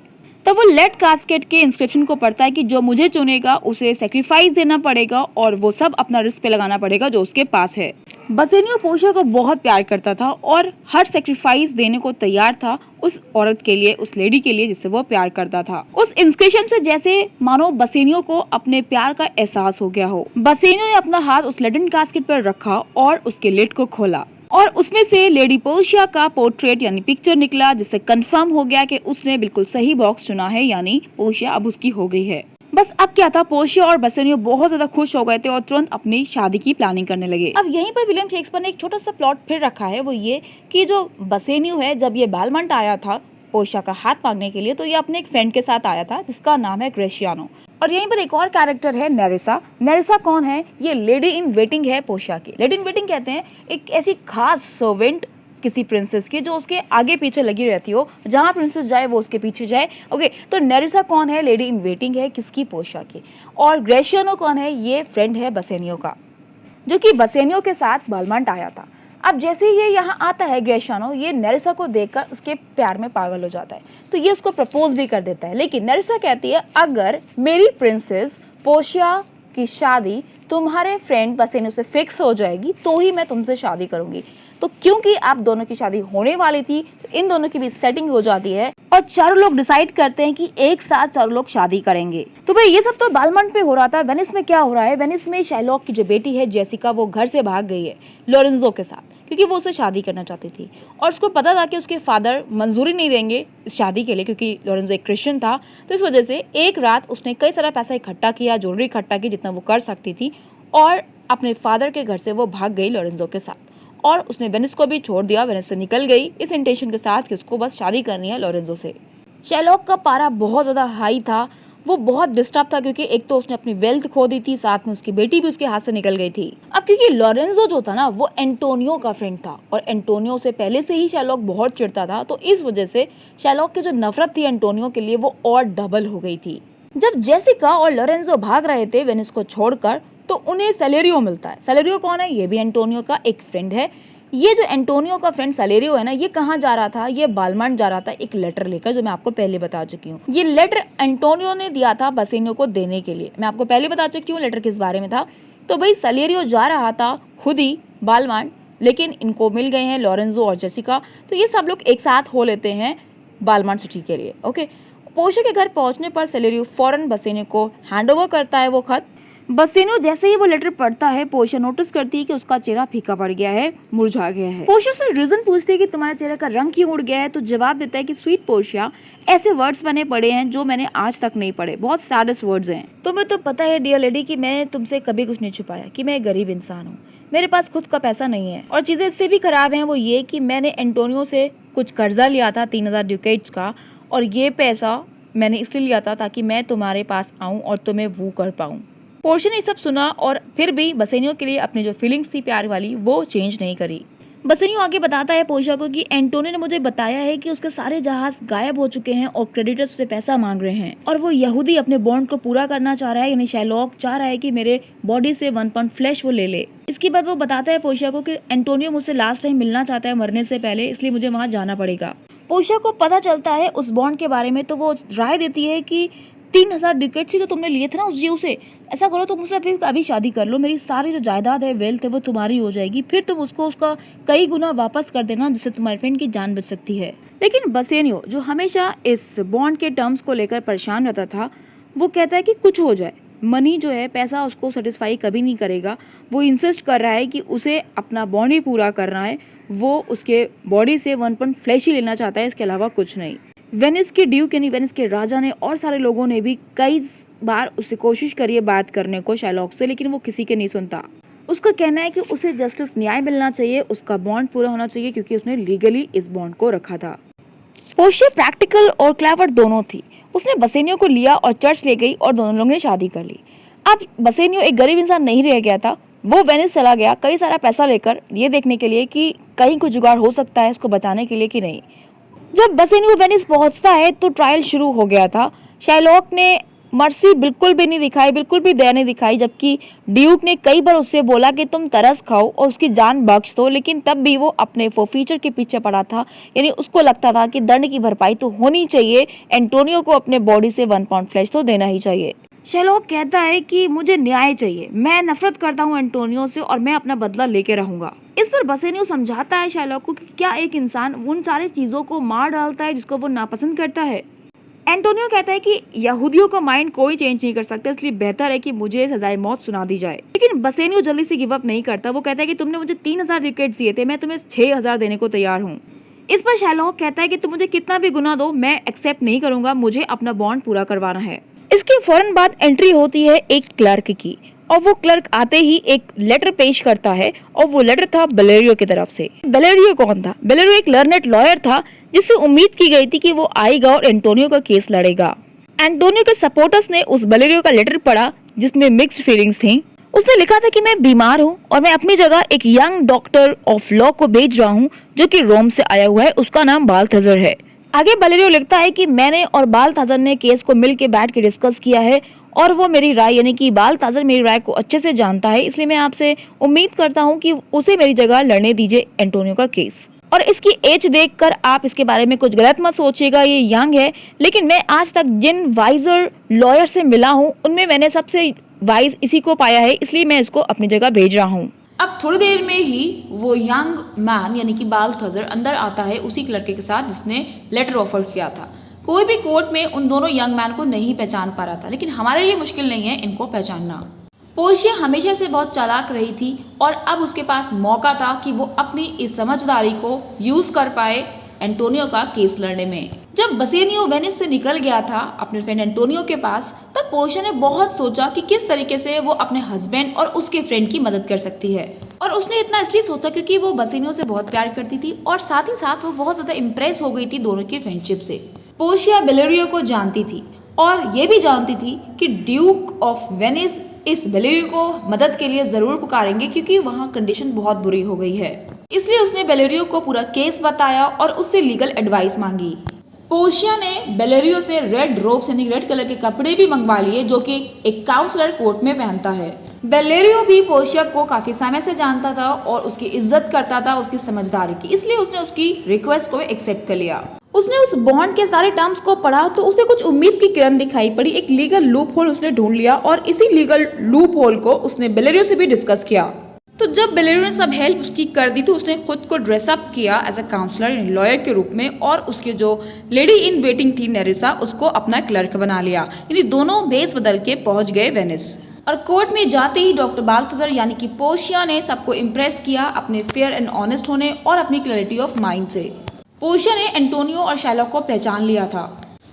तब वो लेड कास्केट के इंस्क्रिप्शन को पढ़ता है कि जो मुझे चुनेगा उसे सेक्रीफाइस देना पड़ेगा और वो सब अपना रिस्क पे लगाना पड़ेगा जो उसके पास है। बसेनियो पोर्शिया को बहुत प्यार करता था और हर सेक्रीफाइस देने को तैयार था उस औरत के लिए, उस लेडी के लिए जिससे वो प्यार करता था। उस इंस्क्रिप्शन से जैसे मानो बसेनियो को अपने प्यार का एहसास हो गया हो। बसेनियो ने अपना हाथ उस लेडन कास्केट पर रखा और उसके लिड को खोला और उसमें से लेडी पोर्शिया का पोर्ट्रेट यानी पिक्चर निकला, जिससे कंफर्म हो गया कि उसने बिल्कुल सही बॉक्स चुना है, यानी पोर्शिया अब उसकी हो गई है। बस अब क्या था, पोर्शिया और बसेनियो बहुत ज्यादा खुश हो गए थे और तुरंत अपनी शादी की प्लानिंग करने लगे। अब यहीं पर विलियम शेक्सपियर ने एक छोटा सा प्लॉट फिर रखा है, वो ये कि जो बसेनियो है, जब ये बालमंट आया था पोर्शिया का हाथ मांगने के लिए, तो ये अपने एक फ्रेंड के साथ आया था जिसका नाम है ग्रेशियानो। और यहीं पर एक और कैरेक्टर है नेरिसा। नेरिसा कौन है? ये लेडी इन वेटिंग है पोर्शिया की। लेडी इन वेटिंग कहते हैं एक ऐसी खास सर्वेंट किसी प्रिंसेस की जो उसके आगे पीछे लगी रहती हो, जहां प्रिंसेस जाए वो उसके पीछे जाए। ओके, तो नेरिसा कौन है? लेडी इन वेटिंग है किसकी? पोर्शिया की। और ग्रेशियानो कौन है? ये फ्रेंड है बसेनियो का, जो कि बसेनियो के साथ बालमंट आया था। अब जैसे ही ये यहाँ आता है ग्रेशियानो, ये नेरिसा को देखकर उसके प्यार में पागल हो जाता है, तो ये उसको प्रपोज भी कर देता है। लेकिन नेरिसा कहती है अगर मेरी प्रिंसेस पोर्शिया की शादी तुम्हारे फ्रेंड बसेनियो से फिक्स हो जाएगी तो ही मैं तुमसे शादी करूंगी। तो क्योंकि आप दोनों की शादी होने वाली थी, तो इन दोनों की भी सेटिंग हो जाती है और चारों लोग डिसाइड करते हैं कि एक साथ चारों लोग शादी करेंगे। तो भाई ये सब तो बालमंट पे हो रहा था। वेनिस में क्या हो रहा है? वेनिस में शाइलॉक की जो बेटी है जेसिका, वो घर से भाग गई है लोरेंजो के साथ, क्योंकि वो उससे शादी करना चाहती थी और उसको पता था कि उसके फादर मंजूरी नहीं देंगे इस शादी के लिए, क्योंकि लोरेंजो एक क्रिश्चियन था। तो इस वजह से एक रात उसने कई सारा पैसा इकट्ठा किया, ज्वेलरी इकट्ठा की जितना वो कर सकती थी, और अपने फादर के घर से वो भाग गई लोरेंजो के साथ और उसने वेनिस को भी छोड़ दिया। वेनिस से निकल गई इस इंटेंशन के साथ कि उसको बस शादी करनी है लोरेंजो से। शाइलॉक का पारा बहुत ज़्यादा हाई था, वो बहुत डिस्टर्ब था क्योंकि एक तो उसने अपनी वेल्थ खो दी थी, साथ में उसकी बेटी भी उसके हाथ से निकल गई थी। अब क्योंकि लोरेंजो जो था ना, वो एंटोनियो का फ्रेंड था और एंटोनियो से पहले से ही शाइलॉक बहुत चिढ़ता था, तो इस वजह से शाइलॉक की जो नफरत थी एंटोनियो के लिए वो और डबल हो गई थी। जब जेसिका और लोरेंजो भाग रहे थे वेनिस को छोड़कर, तो उन्हें सैलेरियो मिलता है। सैलेरियो कौन है? ये भी एंटोनियो का एक फ्रेंड है। ये जो एंटोनियो का फ्रेंड सैलेरियो है ना, ये कहाँ जा रहा था? ये बालमंट जा रहा था एक लेटर लेकर, जो मैं आपको पहले बता चुकी हूँ। ये लेटर एंटोनियो ने दिया था बसेनियो को देने के लिए। मैं आपको पहले बता चुकी हूँ लेटर किस बारे में था। तो भाई सैलेरियो जा रहा था खुद ही बालमंट, लेकिन इनको मिल गए हैं लोरेंजो और जेसिका, तो ये सब लोग एक साथ हो लेते हैं बालमंट सिटी के लिए। ओके, पोर्शिया के घर पहुंचने पर सैलेरियो फौरन बसेनियो को हैंडओवर करता है वो खत। बसेनियो जैसे ही वो लेटर पढ़ता है, पोर्शिया नोटिस करती है कि उसका चेहरा फीका पड़ गया है, मुरझा गया है। पोर्शिया से रीजन पूछती है कि तुम्हारे चेहरे का रंग क्यों उड़ गया है, तो जवाब देता है कि स्वीट पोर्शिया, ऐसे वर्ड्स मैंने पढ़े हैं जो मैंने आज तक नहीं पढ़े, बहुत सैडेस्ट वर्ड्स हैं। तुम्हें तो पता है डियर लेडी कि मैंने तुमसे कभी कुछ नहीं छुपाया, कि मैं एक गरीब इंसान हूँ, मेरे पास खुद का पैसा नहीं है, और चीजें इससे भी खराब हैं वो ये कि मैंने एंटोनियो से कुछ कर्जा लिया था 3000 ड्यूकेट्स का, और ये पैसा मैंने इसलिए लिया था ताकि मैं तुम्हारे पास आऊं और तुम्हें वो कर पाऊं। पोर्शिया ने सब सुना और फिर भी बसेनियो के लिए अपनी जो फीलिंग्स थी प्यार वाली वो चेंज नहीं करी। बसेनियो आगे बताता है पोर्शिया को कि एंटोनियो ने मुझे बताया है कि उसके सारे जहाज गायब हो चुके हैं और क्रेडिटर्स उससे पैसा मांग रहे हैं, और वो यहूदी अपने बॉन्ड को पूरा करना चाह रहा है, यानी शाइलॉक चाह रहा है कि मेरे बॉडी से 1 पाउंड फ्लैश वो ले ले। इसके बाद वो बताता है पोर्शिया को कि एंटोनियो मुझसे लास्ट टाइम मिलना चाहता है मरने से पहले, इसलिए मुझे वहाँ जाना पड़ेगा। पोर्शिया को पता चलता है उस बॉन्ड के बारे में, तो वो राय देती है कि 3000 ड्यूकेट्स ही तो तुमने लिए थे ना उस जीव से, ऐसा करो तो मुझसे अभी शादी कर लो, मेरी सारी जो जायदाद है, वेल्थ है, वो तुम्हारी हो जाएगी, फिर तुम उसको उसका कई गुना वापस कर देना, जिससे तुम्हारे फ्रेंड की जान बच सकती है। लेकिन बसेनियो जो हमेशा इस बॉन्ड के टर्म्स को लेकर परेशान रहता था, वो कहता है कि कुछ हो जाए, मनी जो है, पैसा उसको सेटिस्फाई कभी नहीं करेगा। वो इंसिस्ट कर रहा है कि उसे अपना बॉन्ड ही पूरा करना है, वो उसके बॉडी से 1 पाउंड फ्लैश ही लेना चाहता है, इसके अलावा कुछ नहीं। वेनिस के ड्यूक यानी वेनिस के राजा ने और सारे लोगों ने भी कई बार उससे कोशिश करी है बात करने को शाइलॉक से, लेकिन वो किसी के नहीं सुनता। उसका कहना है कि उसे जस्टिस न्याय मिलना चाहिए, उसका बॉन्ड पूरा होना चाहिए, क्योंकि उसने लीगली इस बॉन्ड को रखा था। पोर्शिया प्रैक्टिकल और क्लेवर दोनों थी। उसने बसेनियो को लिया और चर्च ले गई और दोनों लोगों ने शादी कर ली। अब बसेनियो एक गरीब इंसान नहीं रह गया था, वो वेनिस चला गया कई सारा पैसा लेकर, ये देखने के लिए कि कहीं कुछ जुगाड़ हो सकता है उसको बचाने के लिए कि नहीं। जब बसेनियो वेनिस पहुंचता है तो ट्रायल शुरू हो गया था। शाइलॉक ने मर्सी बिल्कुल भी नहीं दिखाई, बिल्कुल भी दया नहीं दिखाई, जबकि ड्यूक ने कई बार उससे बोला कि तुम तरस खाओ और उसकी जान बख्श दो, लेकिन तब भी वो अपने फीचर के पीछे पड़ा था। यानी उसको लगता था कि दंड की भरपाई तो होनी चाहिए, एंटोनियो को अपने बॉडी से 1 पाउंड फ्लैश तो देना ही चाहिए। शेरलॉक कहता है कि मुझे न्याय चाहिए, मैं नफरत करता हूँ एंटोनियो से और मैं अपना बदला लेके रहूंगा। इस पर बसेनियो समझाता है शेरलॉक को कि क्या एक इंसान उन सारी चीजों को मार डालता है जिसको वो नापसंद करता है। एंटोनियो कहता है कि यहूदियों का माइंड कोई चेंज नहीं कर सकता, इसलिए बेहतर है कि मुझे सजाए मौत सुना दी जाए। लेकिन बसेनियो जल्दी से गिव अप नहीं करता। वो कहता है कि तुमने मुझे 3000 विकेट दिए थे, मैं तुम्हें 6000 देने को तैयार हूँ। इस पर शेरलॉक कहता है कि तुम मुझे कितना भी गुना दो, मैं एक्सेप्ट नहीं करूंगा, मुझे अपना बॉन्ड पूरा करवाना है। इसके फौरन बाद एंट्री होती है एक क्लर्क की, और वो क्लर्क आते ही एक लेटर पेश करता है, और वो लेटर था बेलेरियो की तरफ से। बेलेरियो कौन था? बेलेरियो एक लर्नेड लॉयर था जिससे उम्मीद की गई थी कि वो आएगा और एंटोनियो का केस लड़ेगा। एंटोनियो के सपोर्टर्स ने उस बेलेरियो का लेटर पढ़ा जिसमें मिक्स्ड फीलिंग्स थी। उसने लिखा था कि मैं बीमार हूँ और मैं अपनी जगह एक यंग डॉक्टर ऑफ लॉ को भेज रहा हूँ जो कि रोम से आया हुआ है, उसका नाम बाल्थाज़र है। आगे बेलेरियो लिखता है कि मैंने और बाल्थाज़र ने केस को मिल के बैठ के डिस्कस किया है और वो मेरी राय, यानी कि बाल्थाज़र मेरी राय को अच्छे से जानता है, इसलिए मैं आपसे उम्मीद करता हूँ कि उसे मेरी जगह लड़ने दीजिए एंटोनियो का केस। और इसकी एज देखकर आप इसके बारे में कुछ गलत मत सोचिएगा, ये यंग है, लेकिन मैं आज तक जिन वाइजर लॉयर से मिला हूँ उनमें मैंने सबसे वाइज इसी को पाया है, इसलिए मैं इसको अपनी जगह भेज रहा हूँ।
अब थोड़ी देर में ही वो यंग मैन यानी कि बाल्थाज़र अंदर आता है उसी लड़के के साथ जिसने लेटर ऑफर किया था। कोई भी कोर्ट में उन दोनों यंग मैन को नहीं पहचान पा रहा था, लेकिन हमारे लिए मुश्किल नहीं है इनको पहचानना। पोर्शिया हमेशा से बहुत चालाक रही थी और अब उसके पास मौका था कि वो अपनी इस समझदारी को यूज कर पाए एंटोनियो का केस लड़ने में। जब बसेनियो वेनिस से निकल गया था अपने फ्रेंड एंटोनियो के पास, तब पोर्शिया ने बहुत सोचा कि किस तरीके से वो अपने हस्बैंड और उसके फ्रेंड की मदद कर सकती है। और उसने इतना इसलिए सोचा क्योंकि वो बसेनियो से बहुत प्यार करती थी और साथ ही साथ वो बहुत ज्यादा इम्प्रेस हो गई थी दोनों की फ्रेंडशिप से। पोर्शिया बेलेरियो को जानती थी और ये भी जानती थी कि ड्यूक ऑफ वेनिस इस बेलेरियो को मदद के लिए जरूर पुकारेंगे क्योंकि वहाँ कंडीशन बहुत बुरी हो गई है। इसलिए उसने बेलेरियो को पूरा केस बताया और उससे लीगल एडवाइस मांगी। पोर्शिया ने बेलेरियो से रेड रोब्स यानी रेड कलर के कपड़े भी मंगवा लिए जो कि एक काउंसलर कोर्ट में पहनता है। बेलेरियो भी पोर्शिया को काफी समय से जानता था और उसकी इज्जत करता था उसकी समझदारी की, इसलिए उसने उसकी रिक्वेस्ट को एक्सेप्ट कर लिया। उसने उस बॉन्ड के सारे टर्म्स को पढ़ा तो उसे कुछ उम्मीद की किरण दिखाई पड़ी। एक लीगल लूप होल उसने ढूंढ लिया और इसी लीगल लूप होल को उसने बेलेरियो से भी डिस्कस किया। तो जब बेलेरियो ने सब हेल्प उसकी कर दी तो उसने खुद को ड्रेसअप किया एज अ काउंसलर लॉयर के रूप में और उसके जो लेडी इन वेटिंग थी नेरिसा उसको अपना क्लर्क बना लिया। यानी दोनों भेस बदल के पहुंच गए वेनिस। और कोर्ट में जाते ही डॉक्टर बाल्थाज़र यानी कि पोर्शिया ने सबको इम्प्रेस किया अपने फेयर एंड ऑनेस्ट होने और अपनी क्लैरिटी ऑफ माइंड से। पोर्शिया ने एंटोनियो और शेरलॉक को पहचान लिया था।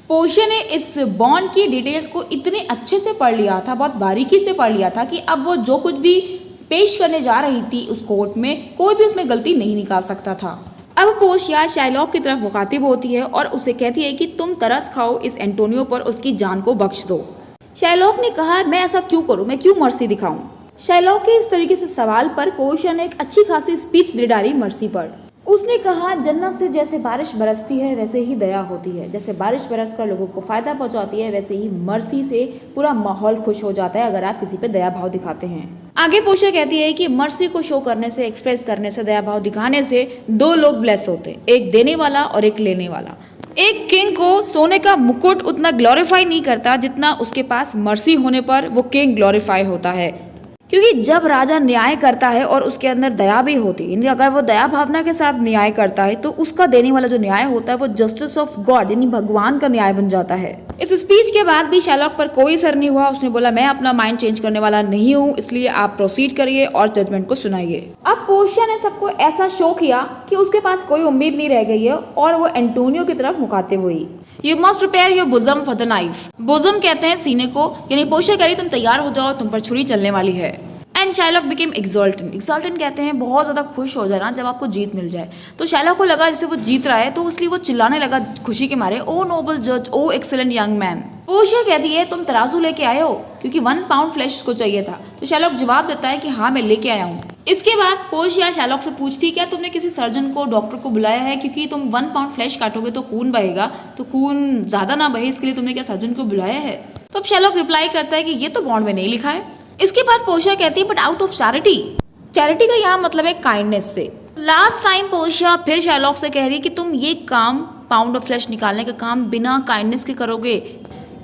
पोर्शिया ने इस बॉन्ड की डिटेल्स को इतने अच्छे से पढ़ लिया था, बहुत बारीकी से पढ़ लिया था कि अब वो जो कुछ भी पेश करने जा रही थी उस कोर्ट में कोई भी उसमें गलती नहीं निकाल सकता था। अब पोर्शिया शेरलॉक की तरफ मुखातिब होती है और उसे कहती है कि तुम तरस खाओ इस एंटोनियो पर, उसकी जान को बख्श दो। शेरलॉक ने कहा मैं ऐसा क्यों करूं, मैं क्यों मर्सी दिखाऊं। शेरलॉक के इस तरीके से सवाल पर पोर्शिया ने एक अच्छी खासी स्पीच दे डाली मर्सी पर। उसने कहा जन्नत से जैसे बारिश बरसती है वैसे ही दया होती है, जैसे बारिश बरसकर लोगों को फायदा पहुंचाती है वैसे ही मर्सी से पूरा माहौल खुश हो जाता है अगर आप किसी पे दया भाव दिखाते हैं। आगे पोर्शिया कहती है कि मर्सी को शो करने से, एक्सप्रेस करने से, दया भाव दिखाने से दो लोग ब्लेस होते हैं, एक देने वाला और एक लेने वाला। एक किंग को सोने का मुकुट उतना ग्लोरीफाई नहीं करता जितना उसके पास मर्सी होने पर वो किंग ग्लोरीफाई होता है, क्योंकि जब राजा न्याय करता है और उसके अंदर दया भी होती है, अगर वो दया भावना के साथ न्याय करता है तो उसका देने वाला जो न्याय होता है वो जस्टिस ऑफ गॉड यानी भगवान का न्याय बन जाता है। इस स्पीच के बाद भी शेरलॉक पर कोई असर नहीं हुआ। उसने बोला मैं अपना माइंड चेंज करने वाला नहीं हूँ, इसलिए आप प्रोसीड करिए और जजमेंट को सुनाइए। अब पोर्शिया ने सबको ऐसा शो किया कि उसके पास कोई उम्मीद नहीं रह गई है और वो एंटोनियो की तरफ मुखातिब हुई। You must prepare your bosom for the knife. Bosom कहते हैं सीने को, यानी पोर्शिया कह रही तुम तैयार हो जाओ, तुम पर छुरी चलने वाली है। And Sherlock became exultant. Exultant कहते हैं बहुत ज्यादा खुश हो जाना जब आपको जीत मिल जाए। तो शेरलॉक को लगा जैसे वो जीत रहा है तो इसलिए वो चिल्लाने लगा खुशी के मारे, ओ नोबल जज, ओ एक्सेलेंट यंग मैन। पोर्शिया कहती है तुम तराजू लेके आए हो, क्योंकि 1 पाउंड फ्लैश को चाहिए था। तो शेरलॉक जवाब देता है कि हाँ मैं लेके आया हूँ। इसके बाद पोर्शिया शेरलॉक से पूछती क्या तुमने किसी सर्जन को, डॉक्टर को बुलाया है, क्योंकि तुम 1 पाउंड फ्लैश काटोगे तो खून बहेगा, तो खून ज्यादा ना बहे इसके लिए तुमने क्या सर्जन को बुलाया है। तो अब शैलॉक रिप्लाई करता है कि ये तो बॉन्ड में नहीं लिखा है। इसके बाद पोर्शिया कहती है but out of charity. Charity का यहाँ मतलब है काइंडनेस से। लास्ट टाइम पोर्शिया फिर शैलॉक से कह रही है कि तुम ये काम पाउंड ऑफ फ्लैश निकालने का काम बिना काइंडनेस के करोगे,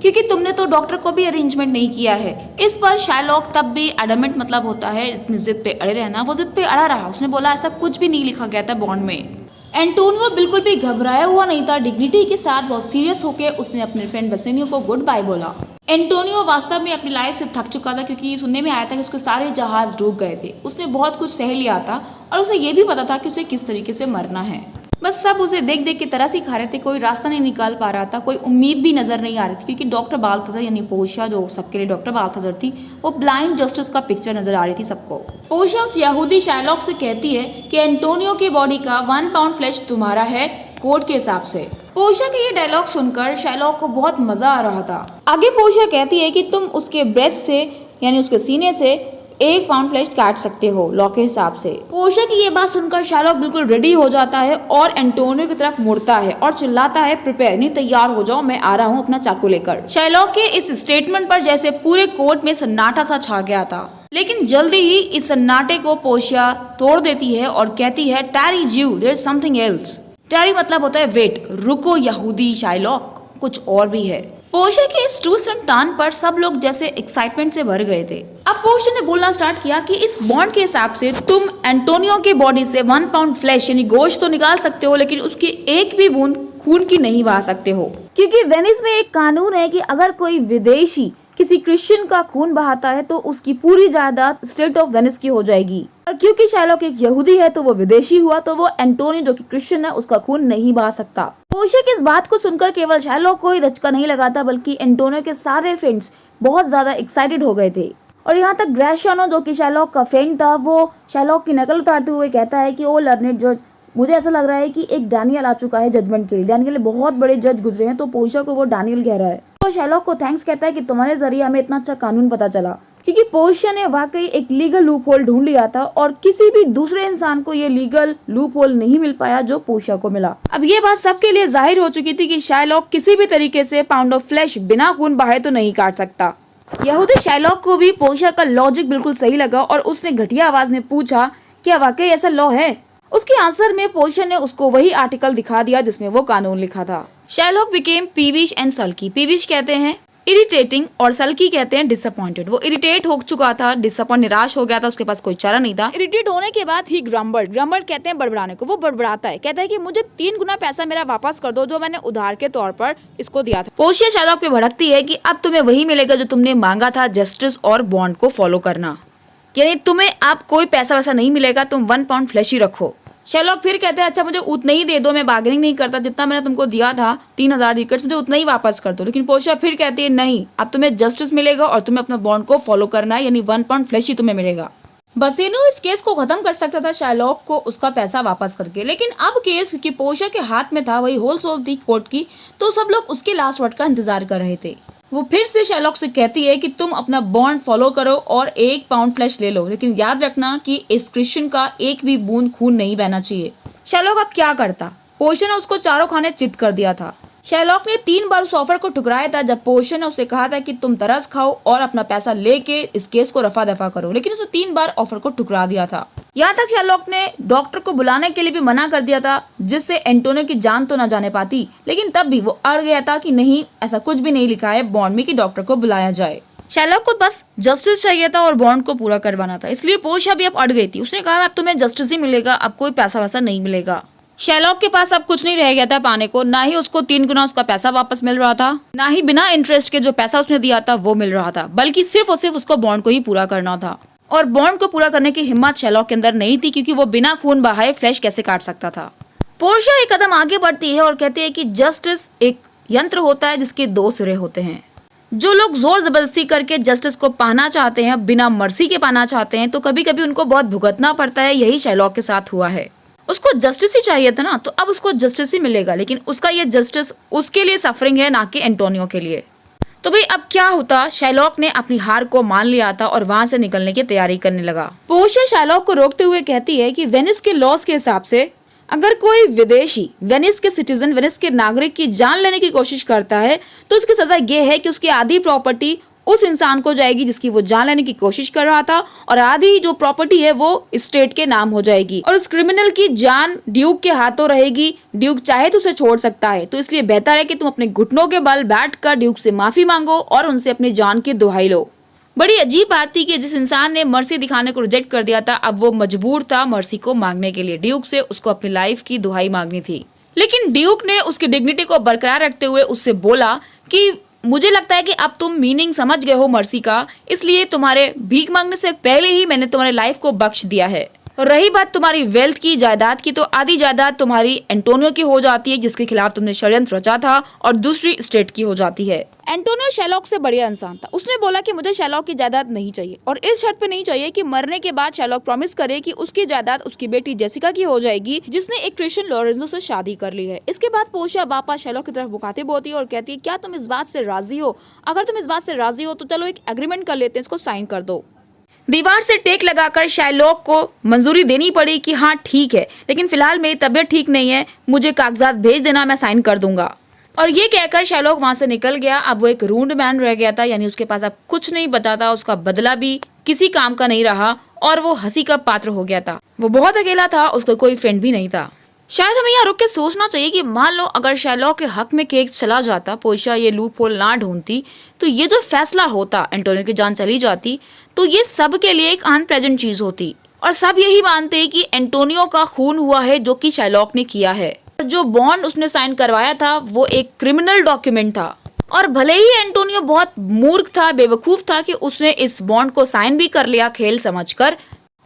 क्योंकि तुमने तो डॉक्टर को भी अरेंजमेंट नहीं किया है। इस पर शैलॉक तब भी एडमेंट मतलब होता है इतनी जिद पे अड़े रहना, वो जिद पे अड़ा रहा। उसने बोला ऐसा कुछ भी नहीं लिखा गया था बॉन्ड में। एंटोनियो बिल्कुल भी घबराया हुआ नहीं था, डिग्निटी के साथ बहुत सीरियस होकर उसने अपने फ्रेंड बसेनियो को गुड बाय बोला। एंटोनियो वास्तव में अपनी लाइफ से थक चुका था, क्योंकि सुनने में आया था कि उसके सारे जहाज डूब गए थे। उसने बहुत कुछ सह लिया था और उसे ये भी पता था कि उसे किस तरीके से मरना है। बस सब उसे देख देख के तरस ही खा रहे थे, कोई रास्ता नहीं निकाल पा रहा था, कोई उम्मीद भी नजर नहीं आ रही थी, क्योंकि डॉक्टर बाल्थाज़र यानी पोर्शिया जो सबके लिए डॉक्टर बाल्थाज़र थी, वो ब्लाइंड जस्टिस का पिक्चर नजर आ रही थी सबको। पोर्शिया उस यहूदी शैलॉक से कहती है कि एंटोनियो की बॉडी का 1 पाउंड फ्लैश तुम्हारा है कोर्ट के हिसाब से। पोर्शिया के ये डायलॉग सुनकर शैलॉक को बहुत मजा आ रहा था। आगे पोर्शिया कहती है कि तुम उसके ब्रेस्ट से यानी उसके सीने से 1 पाउंड फ्लैश काट सकते हो लॉ के हिसाब से। पोर्शिया की ये बात सुनकर शैलॉक बिल्कुल रेडी हो जाता है और एंटोनियो की तरफ मुड़ता है और चिल्लाता है प्रिपेयर नहीं, तैयार हो जाओ, मैं आ रहा हूँ अपना चाकू लेकर। शैलॉक के इस स्टेटमेंट पर जैसे पूरे कोर्ट में सन्नाटा सा छा गया था, लेकिन जल्दी ही इस सन्नाटे को पोर्शिया तोड़ देती है और कहती है टैरी ज्यू देयर इज समथिंग एल्स। टैरी मतलब होता है वेट, रुको यहूदी शाइलॉक, कुछ और भी है। पोर्शिया के इस ट्विस्ट एंड टर्न पर सब लोग जैसे एक्साइटमेंट से भर गए थे। अब पोर्शिया ने बोलना स्टार्ट किया कि इस बॉन्ड के हिसाब से तुम एंटोनियो के बॉडी से 1 पाउंड फ्लैश यानी गोश्त तो निकाल सकते हो, लेकिन उसकी एक भी बूंद खून की नहीं बहा सकते हो, क्योंकि वेनिस में एक कानून है कि अगर कोई विदेशी किसी क्रिश्चियन का खून बहाता है तो उसकी पूरी जायदाद स्टेट ऑफ वेनिस की हो जाएगी। और क्योंकि शैलॉक एक यहूदी है तो वो विदेशी हुआ, तो वो एंटोनियो जो कि क्रिश्चियन है उसका खून नहीं बहा सकता। पोर्शिया की इस बात को सुनकर केवल शैलॉक को ही धचका नहीं लगा था, बल्कि एंटोनियो के सारे फ्रेंड्स बहुत ज्यादा एक्साइटेड हो गए थे। और यहाँ तक ग्रेशियानो जो कि शैलॉक का फ्रेंड था, वो शैलॉक की नकल उतारते हुए कहता है कि ओ लर्नेड जज, मुझे ऐसा लग रहा है कि एक डैनियल आ चुका है जजमेंट के लिए। डैनियल ने बहुत बड़े जज गुजरे हैं, तो पोर्शिया को वो डैनियल कह रहा है। तो शैलॉक को थैंक्स कहता है कि तुम्हारे जरिए हमें इतना अच्छा कानून पता चला, क्योंकि पोर्शिया ने वाकई एक लीगल लूप होल ढूंढ लिया था और किसी भी दूसरे इंसान को ये लीगल लूप होल नहीं मिल पाया जो पोर्शिया को मिला। अब ये बात सबके लिए जाहिर हो चुकी थी कि शैलॉक किसी भी तरीके से पाउंड ऑफ फ्लैश बिना खून बहाए तो नहीं काट सकता। यहूदी शैलॉक को भी पोर्शिया का लॉजिक बिल्कुल सही लगा और उसने घटिया आवाज में पूछा क्या वाकई ऐसा लॉ है। उसके आंसर में पोर्शिया ने उसको वही आर्टिकल दिखा दिया जिसमें वो कानून लिखा था। Shylock became peevish and sulky. Peevish कहते हैं इरिटेटिंग और सल्की कहते हैं डिसअपॉइंटेड। वो इरिटेट हो चुका था, डिसअपॉइंट निराश हो गया था, उसके पास कोई चारा नहीं था। इरिटेट होने के बाद ही ग्रम्बल्ड। ग्रम्बल्ड कहते हैं बड़बड़ाने को। वो बड़बड़ाता है, कहता है कि मुझे 3 गुना पैसा मेरा वापस कर दो जो मैंने उधार के तौर पर इसको दिया था। पोर्शिया शैलॉक पे भड़कती है कि अब तुम्हें वही मिलेगा जो तुमने मांगा था, जस्टिस और बॉन्ड को फॉलो करना, यानी तुम्हें अब कोई पैसा वैसा नहीं मिलेगा, तुम 1 पाउंड फ्लैश ही रखो। शैलॉक फिर कहते हैं अच्छा मुझे उतना ही दे दो, मैं बार्गेनिंग नहीं करता, जितना मैंने तुमको दिया था 3000 रिकट्स मुझे उतना ही वापस कर दो। लेकिन पोर्शिया फिर कहती है नहीं, अब तुम्हें जस्टिस मिलेगा और तुम्हें अपना बॉन्ड को फॉलो करना है, यानी 1 पाउंड फ्लैश ही तुम्हें मिलेगा। बसेनियो इस केस को खत्म कर सकता था शैलॉक को उसका पैसा वापस करके, लेकिन अब केस क्योंकि पोर्शिया के हाथ में था, वही होल सोल थी कोर्ट की, तो सब लोग उसके लास्ट वर्ड का इंतजार कर रहे थे। वो फिर से शैलॉक से कहती है कि तुम अपना बॉन्ड फॉलो करो और 1 पाउंड फ्लैश ले लो, लेकिन याद रखना कि इस क्रिश्चियन का एक भी बूंद खून नहीं बहना चाहिए। शैलॉक अब क्या करता? पोर्शिया ने उसको चारों खाने चित कर दिया था। शैलॉक ने 3 बार उस ऑफर को ठुकराया था जब पोर्शिया ने उसे कहा था कि तुम तरस खाओ और अपना पैसा लेके इस केस को रफा दफा करो, लेकिन उसने 3 बार ऑफर को ठुकरा दिया था। यहाँ तक शैलॉक ने डॉक्टर को बुलाने के लिए भी मना कर दिया था जिससे एंटोनियो की जान तो न जाने पाती, लेकिन तब भी वो अड़ गया था कि नहीं, ऐसा कुछ भी नहीं लिखा है बॉन्ड में कि डॉक्टर को बुलाया जाए। शैलॉक को बस जस्टिस चाहिए था और बॉन्ड को पूरा करवाना था, इसलिए पोर्शिया भी अब अड़ गई थी। उसने कहा अब तुम्हें जस्टिस ही मिलेगा, अब कोई पैसा वैसा नहीं मिलेगा। शैलॉक के पास अब कुछ नहीं रह गया था पाने को, ना ही उसको 3 गुना उसका पैसा वापस मिल रहा था, ना ही बिना इंटरेस्ट के जो पैसा उसने दिया था वो मिल रहा था, बल्कि सिर्फ और सिर्फ उसको बॉन्ड को ही पूरा करना था। और बॉन्ड को पूरा करने की हिम्मत शैलॉक के अंदर नहीं थी, क्योंकि वो बिना खून बहाए फ्लैश कैसे काट सकता था। पोर्शिया एक कदम आगे बढ़ती है और कहती है कि जस्टिस एक यंत्र होता है जिसके 2 सिरे होते हैं। जो लोग जोर जबरदस्ती करके जस्टिस को पाना चाहते हैं, बिना मर्सी के पाना चाहते हैं, तो कभी कभी उनको बहुत भुगतना पड़ता है। यही शैलॉक के साथ हुआ है। उसको जस्टिस ही चाहिए था ना, तो अब उसको जस्टिस ही मिलेगा, लेकिन उसका ये जस्टिस उसके लिए सफरिंग है, ना कि एंटोनियो के लिए। तो भाई अब क्या होता? शैलॉक ने अपनी हार को मान लिया था और वहां से निकलने की तैयारी करने लगा। पोर्शिया शैलॉक को रोकते हुए कहती है कि वेनिस के लॉस के हिसाब से अगर कोई विदेशी वेनिस के सिटीजन, वेनिस के नागरिक की जान लेने की कोशिश करता है तो उसकी सजा ये है कि उसकी आधी प्रॉपर्टी उस इंसान को जाएगी जिसकी वो जान लेने की कोशिश कर रहा था, और आधी जो प्रॉपर्टी है वो स्टेट के नाम हो जाएगी, और उस क्रिमिनल की जान ड्यूक के हाथों रहेगी। ड्यूक चाहे तो उसे छोड़ सकता है। तो इसलिए बेहतर है कि तुम अपने घुटनों के बल बैठकर ड्यूक से माफी मांगो और उनसे अपनी जान की दुहाई लो। बड़ी अजीब बात थी कि जिस इंसान ने मर्सी दिखाने को रिजेक्ट कर दिया था, अब वो मजबूर था मर्सी को मांगने के लिए। ड्यूक से उसको अपनी लाइफ की दुहाई मांगनी थी, लेकिन ड्यूक ने उसकी डिग्निटी को बरकरार रखते हुए उससे बोला कि मुझे लगता है कि अब तुम मीनिंग समझ गए हो मर्सी का, इसलिए तुम्हारे भीख मांगने से पहले ही मैंने तुम्हारे लाइफ को बख्श दिया है। और रही बात तुम्हारी वेल्थ की, जायदाद की, तो आधी जायदाद तुम्हारी एंटोनियो की हो जाती है जिसके खिलाफ तुमने षड्यंत्र रचा था, और दूसरी स्टेट की हो जाती है। एंटोनियो शैलॉक से बढ़िया इंसान था। उसने बोला कि मुझे शैलॉक की जायदाद नहीं चाहिए, और इस शर्त पे नहीं चाहिए कि मरने के बाद शैलॉक प्रॉमिस करे कि उसकी जायदाद उसकी बेटी जेसिका की हो जाएगी, जिसने एक क्रिश्चियन लॉरेंजो से शादी कर ली है। इसके बाद पोर्शिया वापस शैलॉक की तरफ मुखातिब होती है और कहती है, क्या तुम इस बात से राजी हो? अगर तुम इस बात से राजी हो तो चलो एक एग्रीमेंट कर लेते हैं, इसको साइन कर दो। दीवार से टेक लगाकर शैलॉक को मंजूरी देनी पड़ी कि हाँ ठीक है, लेकिन फिलहाल मेरी तबीयत ठीक नहीं है, मुझे कागजात भेज देना, मैं साइन कर दूंगा। और ये कहकर शैलॉक वहां से निकल गया। अब वो एक रूंड मैन रह गया था, यानी उसके पास अब कुछ नहीं बता था, उसका बदला भी किसी काम का नहीं रहा, और वो हंसी का पात्र हो गया था। वो बहुत अकेला था, उसका कोई फ्रेंड भी नहीं था। शायद हमें यहाँ रुक के सोचना चाहिए कि मान लो अगर शैलॉक के हक में केस चला जाता, पोर्शिया ये लूप होल ना ढूंढती, तो ये जो फैसला होता, एंटोनियो की जान चली जाती, तो ये सब के लिए एक अनप्लेजेंट चीज होती, और सब यही मानते कि एंटोनियो का खून हुआ है जो कि शैलॉक ने किया है। जो बॉन्ड उसने साइन करवाया था वो एक क्रिमिनल डॉक्यूमेंट था, और भले ही एंटोनियो बहुत मूर्ख था, बेवकूफ था कि उसने इस बॉन्ड को साइन भी कर लिया खेल समझकर,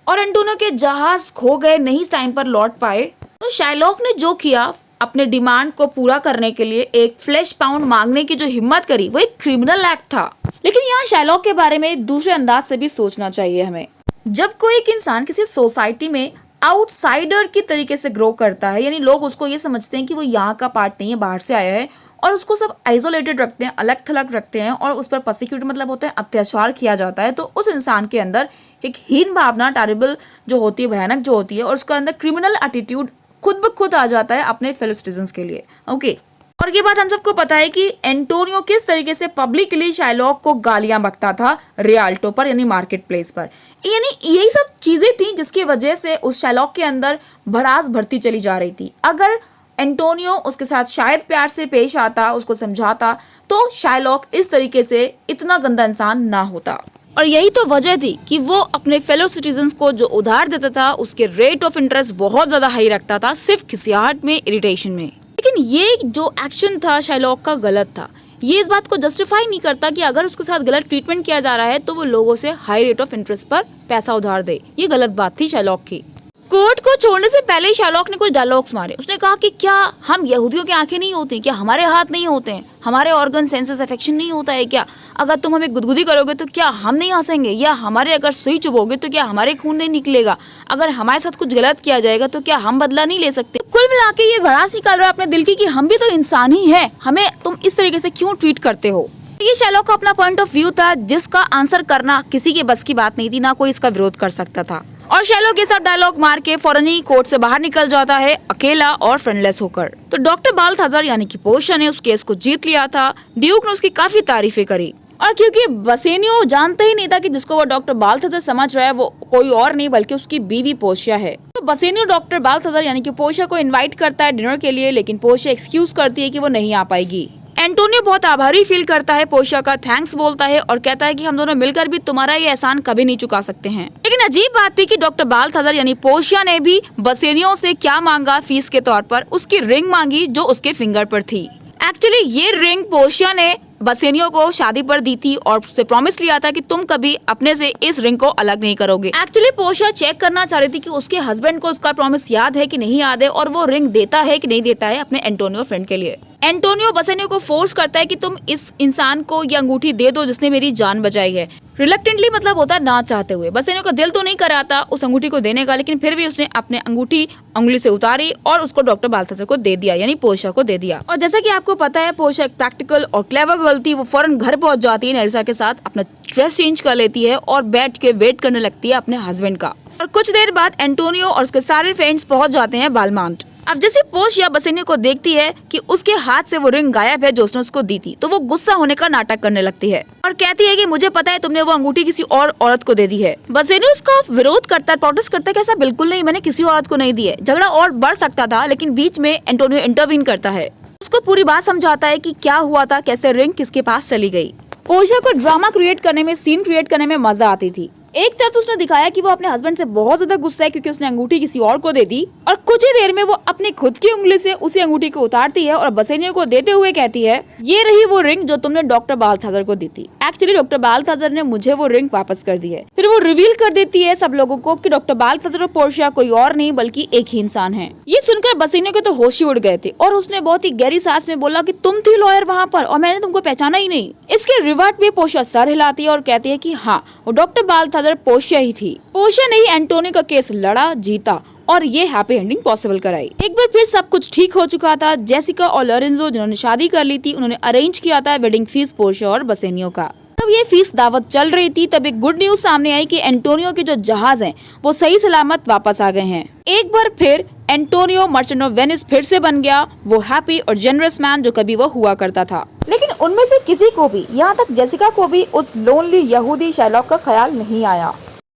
और एंटोनियो के जहाज खो गए, नहीं टाइम पर लौट पाए। तो शैलॉक ने जो किया, अपने डिमांड को पूरा करने के लिए एक फ्लैश पाउंड मांगने की जो हिम्मत करी, वो एक क्रिमिनल एक्ट था। लेकिन यहाँ शैलॉक के बारे में दूसरे अंदाज से भी सोचना चाहिए हमें। जब कोई एक इंसान किसी सोसाइटी में आउटसाइडर की तरीके से ग्रो करता है, यानी लोग उसको ये समझते हैं कि वो यहाँ का पार्ट नहीं है, बाहर से आया है, और उसको सब आइसोलेटेड रखते हैं, अलग थलग रखते हैं, और उस पर प्रोसिक्यूट मतलब होता है अत्याचार किया जाता है, तो उस इंसान के अंदर एक हीन भावना, टेरिबल जो होती है, भयानक जो होती है, और उसके अंदर क्रिमिनल एटीट्यूड खुद ब खुद आ जाता है अपने फेलो सिटीजन्स के लिए। ओके, और ये बात हम सबको पता है कि एंटोनियो किस तरीके से पब्लिकली शैलॉक को गालियां बकता था रियाल्टो पर, यानी मार्केट प्लेस पर। यानी यही सब चीजें थी जिसकी वजह से उस शैलॉक के अंदर भड़ास भरती चली जा रही थी। अगर एंटोनियो उसके साथ शायद प्यार से पेश आता, उसको समझाता, तो शैलॉक इस तरीके से इतना गंदा इंसान ना होता। और यही तो वजह थी कि वो अपने फेलो सिटीजन्स को जो उधार देता था उसके रेट ऑफ इंटरेस्ट बहुत ज्यादा हाई रखता था, सिर्फ खिसियाहट में, इरिटेशन में। लेकिन ये जो एक्शन था शैलॉक का गलत था। ये इस बात को जस्टिफाई नहीं करता कि अगर उसके साथ गलत ट्रीटमेंट किया जा रहा है तो वो लोगों से हाई रेट ऑफ इंटरेस्ट पर पैसा उधार दे। ये गलत बात थी शैलॉक की। कोर्ट को छोड़ने से पहले ही शैलॉक ने कुछ डायलॉग्स मारे। उसने कहा कि क्या हम यहूदियों की आंखें नहीं होती, क्या हमारे हाथ नहीं होते हैं, हमारे ऑर्गन सेंसेस अफेक्शन नहीं होता है क्या? अगर तुम हमें गुदगुदी करोगे तो क्या हम नहीं हंसेंगे? या हमारे अगर सुई चुभोगे तो क्या हमारे खून नहीं निकलेगा? अगर हमारे साथ कुछ गलत किया जाएगा तो क्या हम बदला नहीं ले सकते? कुल मिला के ये भड़ास निकाल रहा है अपने दिल की कि हम भी तो इंसान ही है, हमें तुम इस तरीके से क्यों ट्रीट करते हो? ये शैलॉक का अपना पॉइंट ऑफ व्यू था जिसका आंसर करना किसी के बस की बात नहीं थी, ना कोई इसका विरोध कर सकता था। और शैलॉक ये सब डायलॉग मार के फौरन ही कोर्ट से बाहर निकल जाता है, अकेला और फ्रेंडलेस होकर। तो डॉक्टर बाल्थाज़र यानी कि पोर्शिया ने उस केस को जीत लिया था। ड्यूक ने उसकी काफी तारीफें करी, और क्योंकि बसेनियो जानता ही नहीं था कि जिसको वो डॉक्टर बाल्थाज़र समझ रहा है वो कोई और नहीं बल्कि उसकी बीवी पोर्शिया है, तो बसेनियो डॉक्टर बाल्थाज़र यानी कि पोर्शिया को इनवाइट करता है डिनर के लिए, लेकिन पोर्शिया एक्सक्यूज करती है कि वो नहीं आ पाएगी। एंटोनियो बहुत आभारी फील करता है, पोर्शिया का थैंक्स बोलता है और कहता है कि हम दोनों मिलकर भी तुम्हारा ये एहसान कभी नहीं चुका सकते हैं। लेकिन अजीब बात थी कि डॉक्टर बाल्थाज़र यानी पोर्शिया ने भी बसेनियो से क्या मांगा फीस के तौर पर? उसकी रिंग मांगी जो उसके फिंगर पर थी। एक्चुअली ये रिंग पोर्शिया ने बसेनियो को शादी पर दी थी और उससे प्रॉमिस लिया था कि तुम कभी अपने से इस रिंग को अलग नहीं करोगे। एक्चुअली पोर्शिया चेक करना चाह रही थी कि उसके हस्बैंड को उसका प्रॉमिस याद है कि नहीं याद है, और वो रिंग देता है कि नहीं देता है अपने एंटोनियो फ्रेंड के लिए। एंटोनियो बसेनियो को फोर्स करता है कि तुम इस इंसान को ये अंगूठी दे दो जिसने मेरी जान बचाई है। रिलक्टेंटली मतलब होता है ना चाहते हुए। बसेनियो का दिल तो नहीं कराता उस अंगूठी को देने का, लेकिन फिर भी उसने अपने अंगूठी उंगली से उतारी और उसको डॉक्टर बाल्थाज़र को दे दिया, यानी पोर्शिया को दे दिया। और जैसा कि आपको पता है पोर्शिया एक प्रैक्टिकल और क्लेवर गर्ल थी। वो फौरन घर पहुंच जाती है नेरिसा के साथ, अपना ड्रेस चेंज कर लेती है और बैठ के वेट करने लगती है अपने हस्बैंड का। और कुछ देर बाद एंटोनियो और उसके सारे फ्रेंड्स पहुंच जाते हैं बालमांट।
अब जैसे पोर्शिया बसेनियो को देखती है कि उसके हाथ से वो रिंग गायब है जो उसने उसको दी थी, तो वो गुस्सा होने का नाटक करने लगती है और कहती है कि मुझे पता है तुमने वो अंगूठी किसी और औरत को दे दी है। बसेनियो उसका विरोध करता है, प्रोटेस्ट करता है कि ऐसा बिल्कुल नहीं, मैंने किसी औरत को नहीं दी है। झगड़ा और बढ़ सकता था, लेकिन बीच में एंटोनियो इंटरवीन करता है, उसको पूरी बात समझाता है कि क्या हुआ था, कैसे रिंग किसके पास चली गई। पोर्शिया को ड्रामा क्रिएट करने में, सीन क्रिएट करने में मजा आती थी। एक तरफ तो उसने दिखाया कि वो अपने हस्बैंड से बहुत ज्यादा गुस्सा है क्योंकि उसने अंगूठी किसी और को दे दी, और कुछ ही देर में वो अपनी खुद की उंगली से उसी अंगूठी को उतारती है और बसेनियो को देते हुए कहती है, ये रही वो रिंग जो तुमने डॉक्टर बाल्थाजर को दी थी। एक्चुअली डॉक्टर बाल्थाजर ने मुझे वो रिंग वापस कर दी है। फिर वो रिवील कर देती है सब लोगों को कि डॉक्टर बाल्थाजर और पोर्शिया कोई और नहीं बल्कि एक ही इंसान है। ये सुनकर बसेनियो के तो होश ही उड़ गए थे और उसने बहुत ही गहरी सांस में बोला कि तुम थी लॉयर वहाँ पर और मैंने तुमको पहचाना ही नहीं। इसके रिवर्ट में पोर्शिया सर हिलाती है और कहती है कि हाँ, वो डॉक्टर बाल्थाजर पोर्शिया ही थी। पोर्शिया ने ही एंटोनियो का केस लड़ा, जीता और ये हैप्पी एंडिंग पॉसिबल कराई। एक बार फिर सब कुछ ठीक हो चुका था। जेसिका और लोरेंजो जिन्होंने शादी कर ली थी, उन्होंने अरेंज किया था वेडिंग फीस पोर्शिया और बसेनियो का। तब ये फीस दावत चल रही थी, तब एक गुड न्यूज सामने आई कि एंटोनियो के जो जहाज हैं वो सही सलामत वापस आ गए हैं। एक बार फिर एंटोनियो मर्चेंट ऑफ वेनिस फिर से बन गया वो हैप्पी और जेनरस मैन जो कभी वो हुआ करता था। लेकिन उनमें से किसी को भी, यहाँ तक जेसिका को भी, उस लोनली यहूदी शाइलॉक का ख्याल नहीं आया।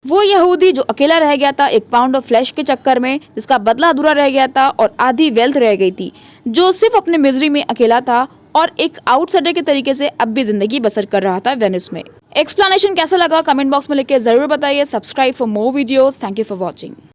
वो यहूदी जो अकेला रह गया था एक पाउंड ऑफ फ्लैश के चक्कर में, जिसका बदला अधूरा रह गया था और आधी वेल्थ रह गई थी, जो सिर्फ अपने मिजरी में अकेला था और एक आउटसाइडर के तरीके से अब भी जिंदगी बसर कर रहा था वेनिस में। एक्सप्लेनेशन कैसा लगा कमेंट बॉक्स में लिख के जरूर बताइए। Subscribe for more videos. Thank you for watching.